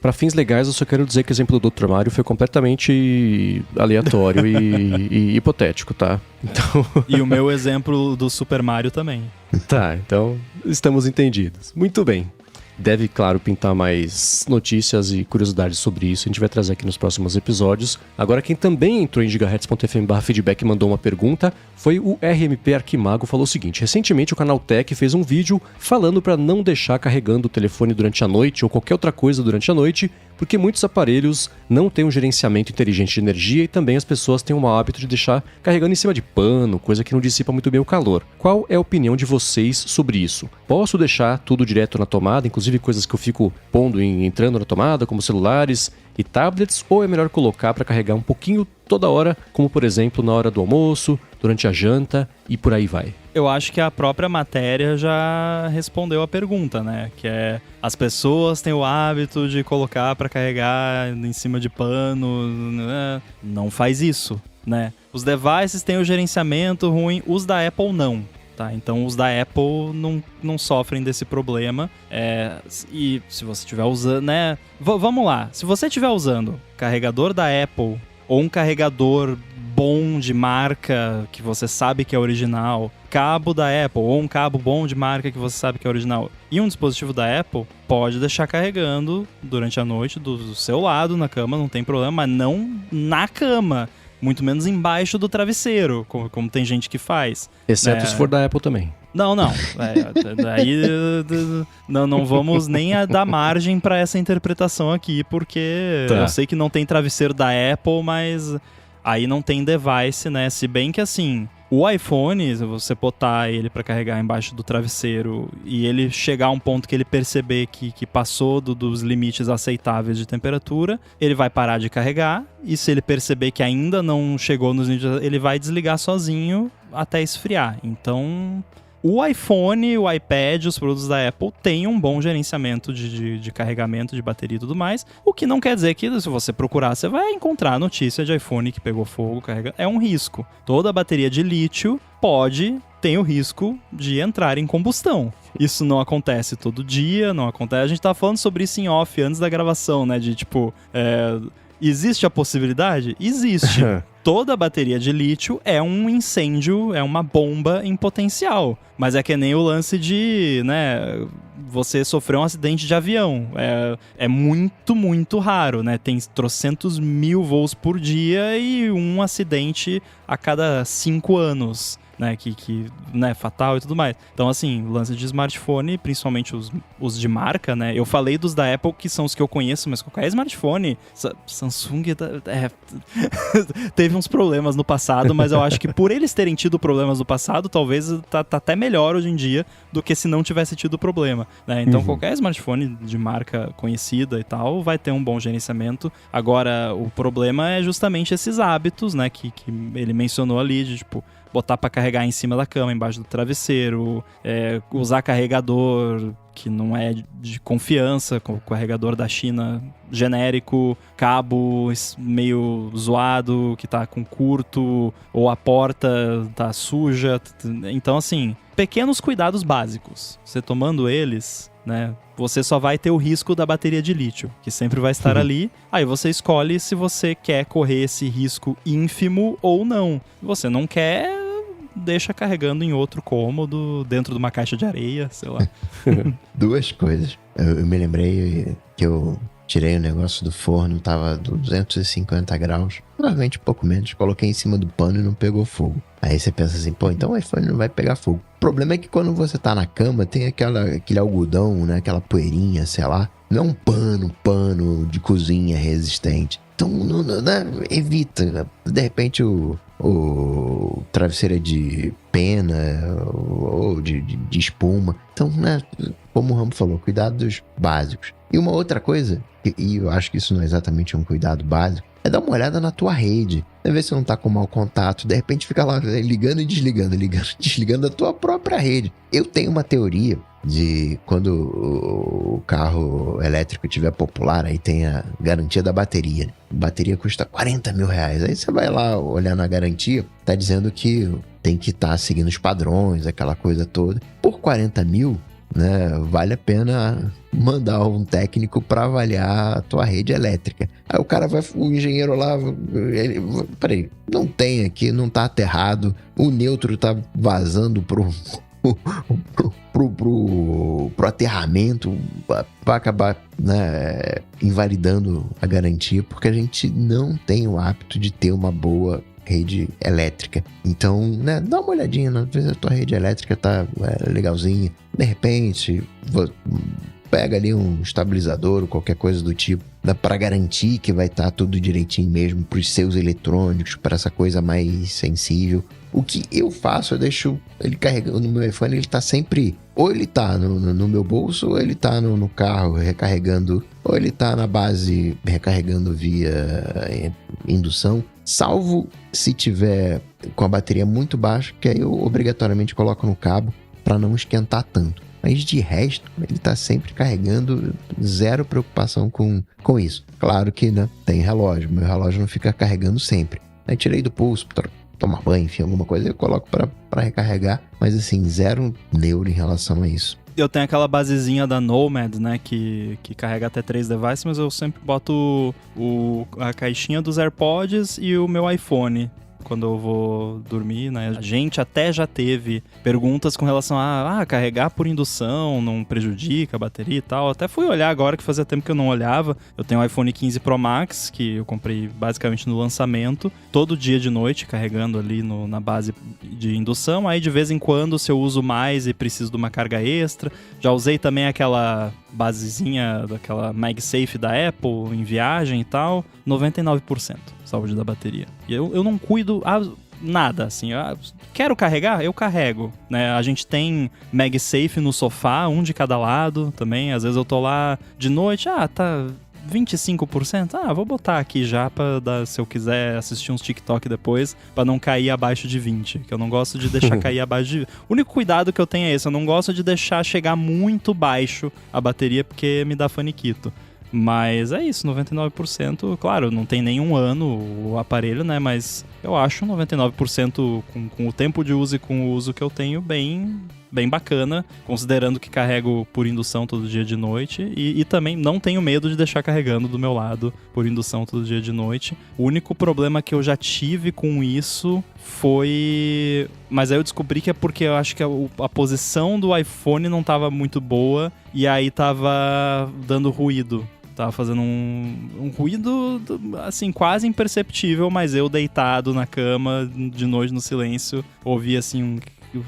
Speaker 1: Para fins legais, eu só quero dizer que o exemplo do Dr. Mario foi completamente aleatório e hipotético, tá? Então... E
Speaker 2: o meu exemplo do Super Mario também.
Speaker 1: Tá, então estamos entendidos. Muito bem. Deve, claro, pintar mais notícias e curiosidades sobre isso. A gente vai trazer aqui nos próximos episódios. Agora, quem também entrou em gigahertz.fm/feedback e mandou uma pergunta foi o RMP Arquimago. Falou o seguinte: recentemente o canal Tech fez um vídeo falando para não deixar carregando o telefone durante a noite ou qualquer outra coisa durante a noite, porque muitos aparelhos não têm um gerenciamento inteligente de energia e também as pessoas têm o hábito de deixar carregando em cima de pano, coisa que não dissipa muito bem o calor. Qual é a opinião de vocês sobre isso? Posso deixar tudo direto na tomada, inclusive coisas que eu fico pondo e entrando na tomada, como celulares e tablets, ou é melhor colocar para carregar um pouquinho toda hora, como por exemplo na hora do almoço, durante a janta e por aí vai?
Speaker 2: Eu acho que a própria matéria já respondeu a pergunta, né? Que é, as pessoas têm o hábito de colocar para carregar em cima de pano, né? Não faz isso, né? Os devices têm o gerenciamento ruim, os da Apple não. Tá, então os da Apple não sofrem desse problema. E se você estiver usando, né? Vamos lá, se você estiver usando carregador da Apple ou um carregador bom de marca que você sabe que é original, cabo da Apple ou um cabo bom de marca que você sabe que é original e um dispositivo da Apple, pode deixar carregando durante a noite do seu lado na cama, não tem problema, mas não na cama. Muito menos embaixo do travesseiro, como tem gente que faz.
Speaker 1: Exceto se for da Apple também.
Speaker 2: Não. Daí não vamos nem dar margem para essa interpretação aqui, porque eu sei que não tem travesseiro da Apple, mas aí não tem device, né? Se bem que assim, o iPhone, se você botar ele para carregar embaixo do travesseiro e ele chegar a um ponto que ele perceber que passou dos limites aceitáveis de temperatura, ele vai parar de carregar, e se ele perceber que ainda não chegou nos limites, ele vai desligar sozinho até esfriar. Então, O iPhone, o iPad, os produtos da Apple têm um bom gerenciamento de carregamento de bateria e tudo mais, o que não quer dizer que se você procurar, você vai encontrar notícia de iPhone que pegou fogo, carrega. É um risco. Toda bateria de lítio tem o risco de entrar em combustão. Isso não acontece todo dia, não acontece. A gente tava falando sobre isso em off antes da gravação, né? De tipo, existe a possibilidade? Existe. Toda bateria de lítio é um incêndio, é uma bomba em potencial. Mas é que nem o lance de, né, você sofreu um acidente de avião. É muito, muito raro, né? Tem trocentos mil voos por dia e um acidente a cada 5 anos. Né, que né, fatal e tudo mais. Então, assim, lance de smartphone, principalmente os de marca, né? Eu falei dos da Apple, que são os que eu conheço, mas qualquer smartphone, Samsung teve uns problemas no passado, mas eu acho que por eles terem tido problemas no passado, talvez tá até melhor hoje em dia do que se não tivesse tido problema, né? Então, qualquer smartphone de marca conhecida e tal vai ter um bom gerenciamento. Agora, o problema é justamente esses hábitos, né, que ele mencionou ali, de tipo, botar pra carregar em cima da cama, embaixo do travesseiro, usar carregador que não é de confiança, com o carregador da China genérico, cabo meio zoado, que tá com curto, ou a porta tá suja. Então, assim, pequenos cuidados básicos. Você tomando eles, né, você só vai ter o risco da bateria de lítio, que sempre vai estar ali. Aí você escolhe se você quer correr esse risco ínfimo ou não. Se você não quer, deixa carregando em outro cômodo, dentro de uma caixa de areia, sei lá.
Speaker 3: Duas coisas. Eu me lembrei que eu tirei o negócio do forno, tava 250 graus, provavelmente um pouco menos, coloquei em cima do pano e não pegou fogo. Aí você pensa assim, pô, então o iPhone não vai pegar fogo. O problema é que quando você tá na cama, tem aquele algodão, né, aquela poeirinha, sei lá. Não é um pano de cozinha resistente. Então, né, evita. De repente, o travesseiro é de pena ou de espuma. Então, né, como o Rambo falou, cuidados básicos. E uma outra coisa, e eu acho que isso não é exatamente um cuidado básico, é dar uma olhada na tua rede. Ver se não tá com mau contato. De repente fica lá ligando e desligando, desligando a tua própria rede. Eu tenho uma teoria de quando o carro elétrico estiver popular, aí tem a garantia da bateria. A bateria custa 40 mil reais. Aí você vai lá olhar na garantia, tá dizendo que tem que estar seguindo os padrões, aquela coisa toda. Por 40 mil, né, vale a pena mandar um técnico para avaliar a tua rede elétrica. Aí o cara o engenheiro lá, peraí, não tem aqui, não tá aterrado, o neutro tá vazando pro aterramento, vai acabar, né, invalidando a garantia, porque a gente não tem o hábito de ter uma boa rede elétrica. Então, né, dá uma olhadinha, às vezes a tua rede elétrica tá legalzinha, de repente pega ali um estabilizador ou qualquer coisa do tipo, dá para garantir que vai estar tudo direitinho mesmo para os seus eletrônicos, para essa coisa mais sensível. O que eu faço, eu deixo ele carregando no meu iPhone, ele tá sempre, ou ele tá no meu bolso, ou ele tá no carro recarregando, ou ele tá na base recarregando via indução, salvo se tiver com a bateria muito baixa, que aí eu obrigatoriamente coloco no cabo para não esquentar tanto. Mas de resto, ele tá sempre carregando, zero preocupação com isso. Claro que, né, tem relógio, meu relógio não fica carregando sempre. Aí tirei do pulso, tomar banho, enfim, alguma coisa, eu coloco para recarregar, mas assim, zero neuro em relação a isso.
Speaker 2: Eu tenho aquela basezinha da Nomad, né, que carrega até 3 devices, mas eu sempre boto a caixinha dos AirPods e o meu iPhone quando eu vou dormir, né? A gente até já teve perguntas com relação a carregar por indução não prejudica a bateria e tal. Até fui olhar agora, que fazia tempo que eu não olhava. Eu tenho um iPhone 15 Pro Max, que eu comprei basicamente no lançamento, todo dia de noite carregando ali na base de indução. Aí de vez em quando, se eu uso mais e preciso de uma carga extra. Já usei também aquela basezinha daquela MagSafe da Apple em viagem e tal, 99% saúde da bateria. E eu não cuido nada, assim. Quero carregar? Eu carrego, né? A gente tem MagSafe no sofá, um de cada lado também. Às vezes eu tô lá de noite, tá 25%? Vou botar aqui já pra dar, se eu quiser assistir uns TikTok depois, pra não cair abaixo de 20, que eu não gosto de deixar cair abaixo de... O único cuidado que eu tenho é esse, eu não gosto de deixar chegar muito baixo a bateria, porque me dá faniquito. Mas é isso, 99%, claro, não tem nenhum ano o aparelho, né, mas eu acho 99% com o tempo de uso e com o uso que eu tenho bem bacana, considerando que carrego por indução todo dia de noite e também não tenho medo de deixar carregando do meu lado por indução todo dia de noite. O único problema que eu já tive com isso foi... Mas aí eu descobri que é porque eu acho que a posição do iPhone não tava muito boa e aí tava dando ruído. Tava fazendo um ruído, assim, quase imperceptível, mas eu deitado na cama, de noite no silêncio, ouvi, assim,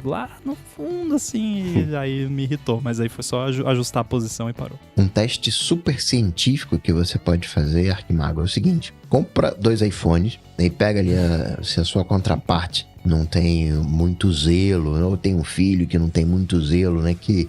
Speaker 2: lá no fundo, assim, e aí me irritou. Mas aí foi só ajustar a posição e parou.
Speaker 3: Um teste super científico que você pode fazer, Arquimago, é o seguinte. Compra 2 iPhones, e pega ali se a sua contraparte não tem muito zelo, ou tem um filho que não tem muito zelo, né, que,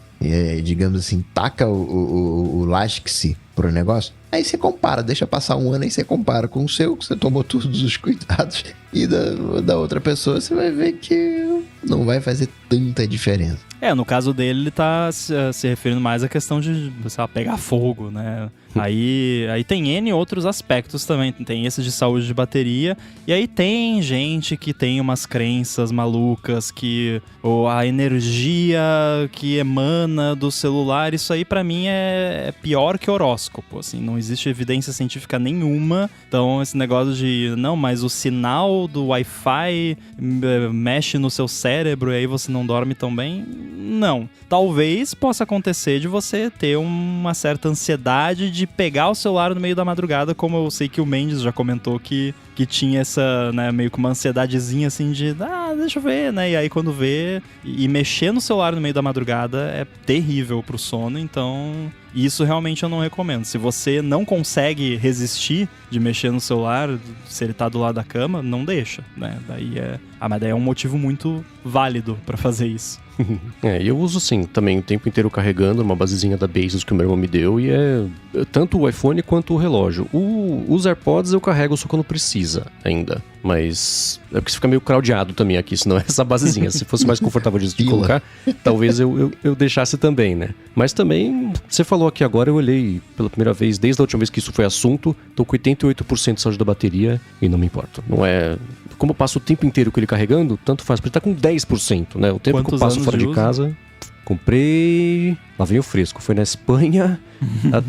Speaker 3: digamos assim, taca o lasque-se pro negócio. Aí você compara, deixa passar um ano, aí você compara com o seu, que você tomou todos os cuidados, e da outra pessoa você vai ver que não vai fazer tanta diferença.
Speaker 2: No caso dele, ele tá se referindo mais à questão de, sei lá, pegar fogo, né? Aí tem N outros aspectos também. Tem esse de saúde de bateria. E aí tem gente que tem umas crenças malucas que a energia que emana do celular, isso aí pra mim é pior que horóscopo, assim. Não existe evidência científica nenhuma. Então esse negócio de, não, mas o sinal do Wi-Fi mexe no seu cérebro e aí você não dorme tão bem... Não. Talvez possa acontecer de você ter uma certa ansiedade de pegar o celular no meio da madrugada, como eu sei que o Mendes já comentou que tinha essa, né, meio que uma ansiedadezinha assim de, deixa eu ver, né? E aí quando vê, e mexer no celular no meio da madrugada é terrível pro sono, então... Isso realmente eu não recomendo. Se você não consegue resistir de mexer no celular, se ele tá do lado da cama, não deixa, né? Mas daí é um motivo muito válido pra fazer isso.
Speaker 1: Eu uso sim, também o tempo inteiro carregando uma basezinha da Basis que o meu irmão me deu e é tanto o iPhone quanto o relógio. Os AirPods eu carrego só quando precisa ainda, mas é porque fica meio craudiado também aqui, senão é essa basezinha. Se fosse mais confortável de colocar, talvez eu deixasse também, né? Mas também, você falou aqui agora, eu olhei pela primeira vez, desde a última vez que isso foi assunto, tô com 88% de saúde da bateria e não me importa. Não é... Como eu passo o tempo inteiro com ele carregando, tanto faz, porque ele tá com 10%, né? O tempo que eu passo fora de casa... Comprei... Lá vem o fresco. Foi na Espanha há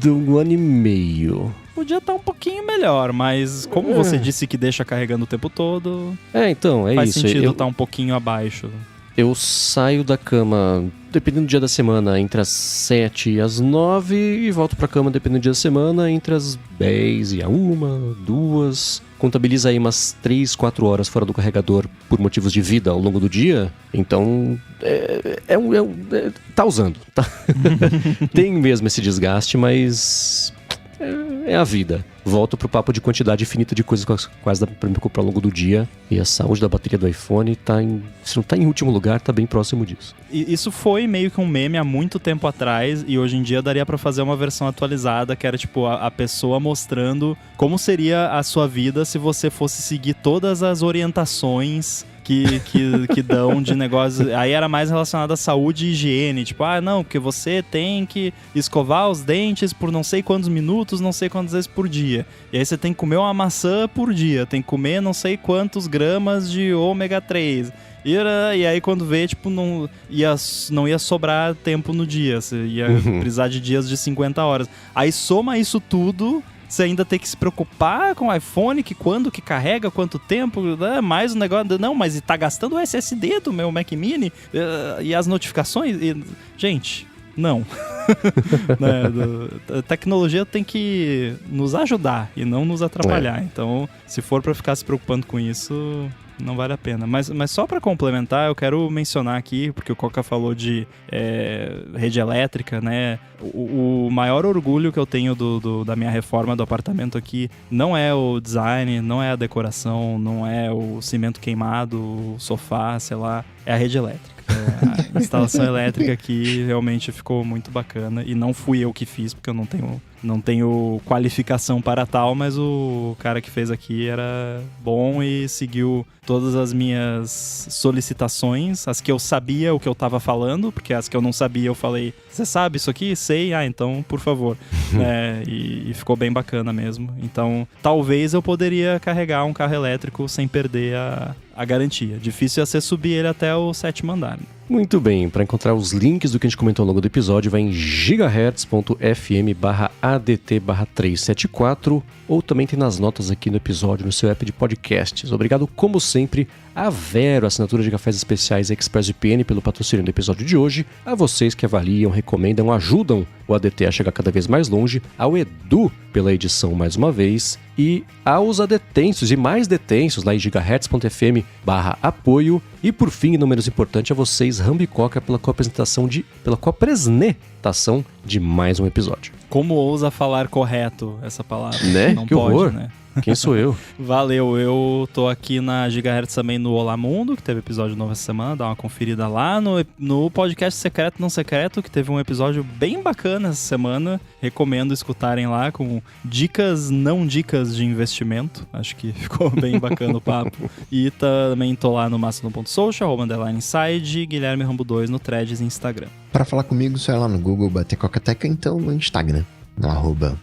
Speaker 1: 1 ano e meio.
Speaker 2: Podia estar um pouquinho melhor, mas como você disse que deixa carregando o tempo todo...
Speaker 1: então,
Speaker 2: faz
Speaker 1: isso.
Speaker 2: Faz sentido estar um pouquinho abaixo.
Speaker 1: Eu saio da cama, dependendo do dia da semana, entre as 7 e as 9 e volto pra cama, dependendo do dia da semana, entre as 10 e a 1, 2. Contabiliza aí umas 3, 4 horas fora do carregador por motivos de vida ao longo do dia. Então, tá usando, tá? Tem mesmo esse desgaste, mas... É a vida. Volto pro papo de quantidade infinita de coisas quase dá pra me comprar ao longo do dia. E a saúde da bateria do iPhone se não tá em último lugar, tá bem próximo disso.
Speaker 2: Isso foi meio que um meme há muito tempo atrás. E hoje em dia daria pra fazer uma versão atualizada, que era tipo a pessoa mostrando como seria a sua vida se você fosse seguir todas as orientações que dão de negócios. Aí era mais relacionado à saúde e higiene. Tipo, não, porque você tem que escovar os dentes por não sei quantos minutos, não sei quantas vezes por dia. E aí você tem que comer uma maçã por dia. Tem que comer não sei quantos gramas de ômega 3. E aí quando vê, tipo, não ia sobrar tempo no dia. Você ia precisar de dias de 50 horas. Aí soma isso tudo... Você ainda tem que se preocupar com o iPhone, que quando que carrega, quanto tempo, mais um negócio... Não, mas tá gastando o SSD do meu Mac Mini e as notificações... Gente, não. A tecnologia tem que nos ajudar e não nos atrapalhar. Então, se for pra ficar se preocupando com isso... Não vale a pena. Mas só pra complementar, eu quero mencionar aqui, porque o Coca falou de rede elétrica, né? O maior orgulho que eu tenho da minha reforma do apartamento aqui não é o design, não é a decoração, não é o cimento queimado, o sofá, sei lá, é a rede elétrica. A instalação elétrica aqui realmente ficou muito bacana. E não fui eu que fiz, porque eu não tenho qualificação para tal, mas o cara que fez aqui era bom e seguiu todas as minhas solicitações, as que eu sabia o que eu tava falando, porque as que eu não sabia eu falei, você sabe isso aqui? Sei, então por favor. E ficou bem bacana mesmo. Então talvez eu poderia carregar um carro elétrico sem perder a garantia. Difícil ia ser subir ele até o 7º andar.
Speaker 1: Muito bem, para encontrar os links do que a gente comentou ao longo do episódio, vai em gigahertz.fm/adt/374 ou também tem nas notas aqui no episódio, no seu app de podcasts. Obrigado, como sempre, a Vero, assinatura de cafés especiais ExpressVPN, pelo patrocínio do episódio de hoje, a vocês que avaliam, recomendam, ajudam o ADT a chegar cada vez mais longe, ao Edu pela edição mais uma vez, e aos adetensos e mais detensos lá em gigahertz.fm/apoio. E por fim, e não menos importante, a vocês, Rambicoca, pela coapresentação de mais um episódio.
Speaker 2: Como ousa falar correto essa palavra?
Speaker 1: Né?
Speaker 2: Não
Speaker 1: que
Speaker 2: pode,
Speaker 1: horror.
Speaker 2: né?
Speaker 1: Quem sou eu?
Speaker 2: Valeu, eu tô aqui na Gigahertz também no Olá Mundo, que teve episódio novo essa semana, dá uma conferida lá no podcast Secreto Não Secreto, que teve um episódio bem bacana essa semana, recomendo escutarem lá com dicas não dicas de investimento, acho que ficou bem bacana o papo. E também tô lá no mastodon.social, _inside, Guilherme Rambo 2 no Threads e Instagram.
Speaker 3: Para falar comigo, só ir lá no Google, bater Coca-Teca, então no Instagram, no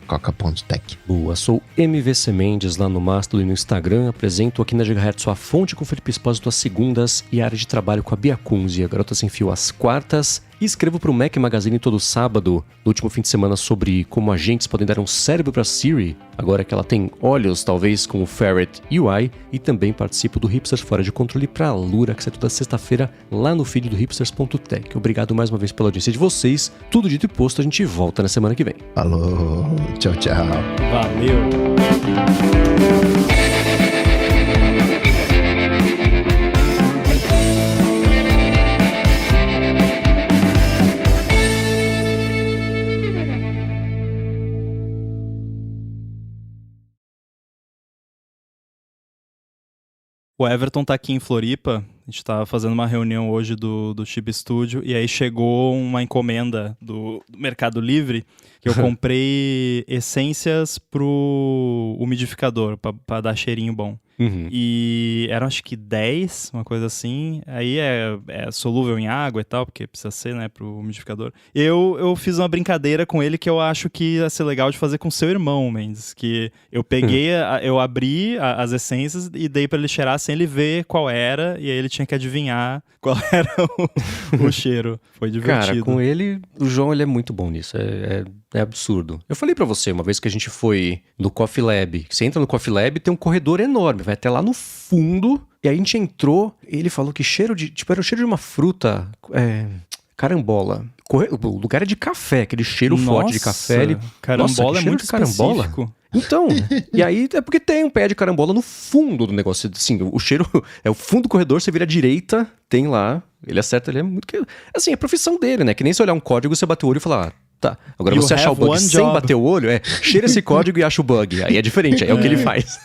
Speaker 3: @coca.tech.
Speaker 1: Boa, sou MVC Mendes lá no Mastodon e no Instagram, apresento aqui na Gigahertz sua fonte com Felipe Espósito às segundas e a área de trabalho com a Bia Kunz e a Garota Sem Fio às quartas. E escrevo para o Mac Magazine todo sábado, no último fim de semana, sobre como agentes podem dar um cérebro para Siri, agora que ela tem olhos, talvez, com o Ferret UI, e também participo do Hipsters Fora de Controle para a Lura, que sai toda sexta-feira lá no feed do hipsters.tech. Obrigado mais uma vez pela audiência de vocês. Tudo dito e posto, a gente volta na semana que vem.
Speaker 3: Falou, tchau, tchau.
Speaker 2: Valeu! O Everton tá aqui em Floripa, a gente tava fazendo uma reunião hoje do Chip Studio e aí chegou uma encomenda do Mercado Livre que eu comprei essências pro umidificador, pra dar cheirinho bom.
Speaker 1: Uhum.
Speaker 2: E eram acho que 10, uma coisa assim. Aí é solúvel em água e tal, porque precisa ser, né, pro umidificador. Eu fiz uma brincadeira com ele que eu acho que ia ser legal de fazer com seu irmão, Mendes. Que eu peguei, eu abri as essências e dei pra ele cheirar sem ele ver qual era. E aí ele tinha que adivinhar qual era o cheiro. Foi divertido.
Speaker 1: Cara, com ele, o João ele é muito bom nisso. É absurdo. Eu falei pra você, uma vez que a gente foi no Coffee Lab. Você entra no Coffee Lab, tem um corredor enorme, vai até lá no fundo. E aí a gente entrou, e ele falou que cheiro de... Tipo, era o cheiro de uma fruta... carambola. O lugar é de café, aquele cheiro forte de café.
Speaker 2: Carambola é muito
Speaker 1: carambola.
Speaker 2: específico.
Speaker 1: Então, e aí é porque tem um pé de carambola no fundo do negócio. Assim, o cheiro é o fundo do corredor, você vira à direita, tem lá. Ele acerta, ele é muito... Assim, é a profissão dele, né? Que nem se olhar um código, você bater o olho e falar... Tá, agora você achar o bug sem bater o olho, cheira esse código e acha o bug. Aí é diferente, aí é o que ele faz.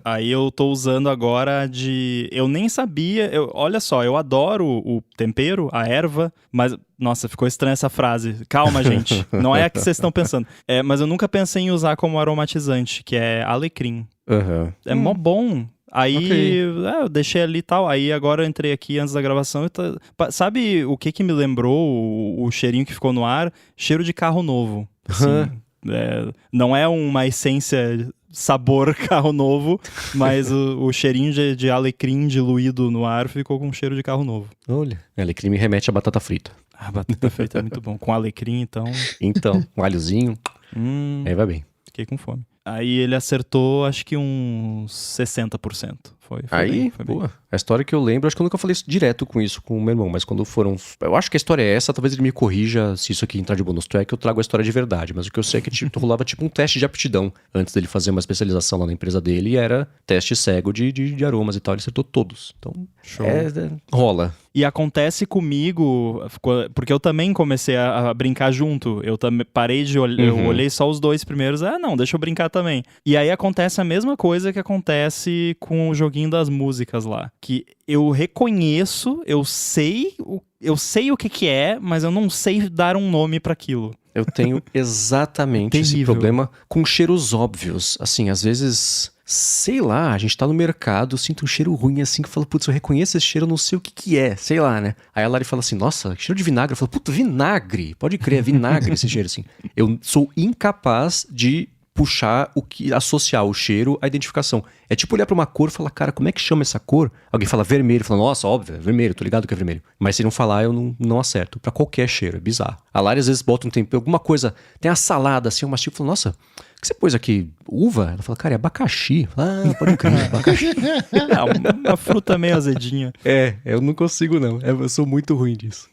Speaker 2: Aí eu tô usando agora eu nem sabia, olha só, eu adoro o tempero, a erva, mas, nossa, ficou estranha essa frase. Calma, gente, não é a que vocês estão pensando. Mas eu nunca pensei em usar como aromatizante, que é alecrim.
Speaker 1: Uhum.
Speaker 2: É mó bom. Aí eu deixei ali e tal. Aí agora eu entrei aqui antes da gravação. Sabe o que me lembrou o cheirinho que ficou no ar? Cheiro de carro novo. Assim, não é uma essência sabor carro novo, mas o cheirinho de alecrim diluído no ar ficou com um cheiro de carro novo.
Speaker 1: Olha, alecrim me remete a batata frita.
Speaker 2: A batata frita é muito bom. Com alecrim, então...
Speaker 1: Então, um alhozinho. Aí vai bem.
Speaker 2: Fiquei com fome. Aí ele acertou, acho que uns 60%. Foi
Speaker 1: aí,
Speaker 2: foi
Speaker 1: boa. A história que eu lembro, acho que eu nunca falei direto com isso com o meu irmão, mas quando foram... Eu acho que a história é essa, talvez ele me corrija se isso aqui entrar de bônus track, eu trago a história de verdade. Mas o que eu sei é que rolava tipo um teste de aptidão antes dele fazer uma especialização lá na empresa dele, e era teste cego de aromas e tal, ele acertou todos. Então,
Speaker 2: show.
Speaker 1: Rola.
Speaker 2: E acontece comigo, porque eu também comecei a brincar junto. Eu também parei de olhar, eu olhei só os 2 primeiros, não, deixa eu brincar também. E aí acontece a mesma coisa que acontece com o joguinho ouvindo as músicas lá. Que eu reconheço, eu sei o que é, mas eu não sei dar um nome pra aquilo.
Speaker 1: Eu tenho exatamente esse problema com cheiros óbvios. Assim, às vezes, sei lá, a gente tá no mercado, eu sinto um cheiro ruim assim, que eu falo, putz, eu reconheço esse cheiro, eu não sei o que é, sei lá, né? Aí a Lari fala assim, nossa, cheiro de vinagre. Eu falo, puta, vinagre, pode crer, é vinagre esse cheiro, assim. Eu sou incapaz de puxar associar o cheiro à identificação. É tipo olhar pra uma cor e falar, cara, como é que chama essa cor? Alguém fala vermelho, fala, nossa, óbvio, é vermelho, tô ligado que é vermelho. Mas se não falar, eu não acerto. Pra qualquer cheiro, é bizarro. A Lari às vezes bota um tempero, alguma coisa, tem a salada assim, eu mastigo e falo, nossa, o que você pôs aqui? Uva? Ela fala, cara, é abacaxi. Ah, pode crer, abacaxi.
Speaker 2: Uma fruta meio azedinha.
Speaker 1: Eu não consigo não, eu sou muito ruim disso.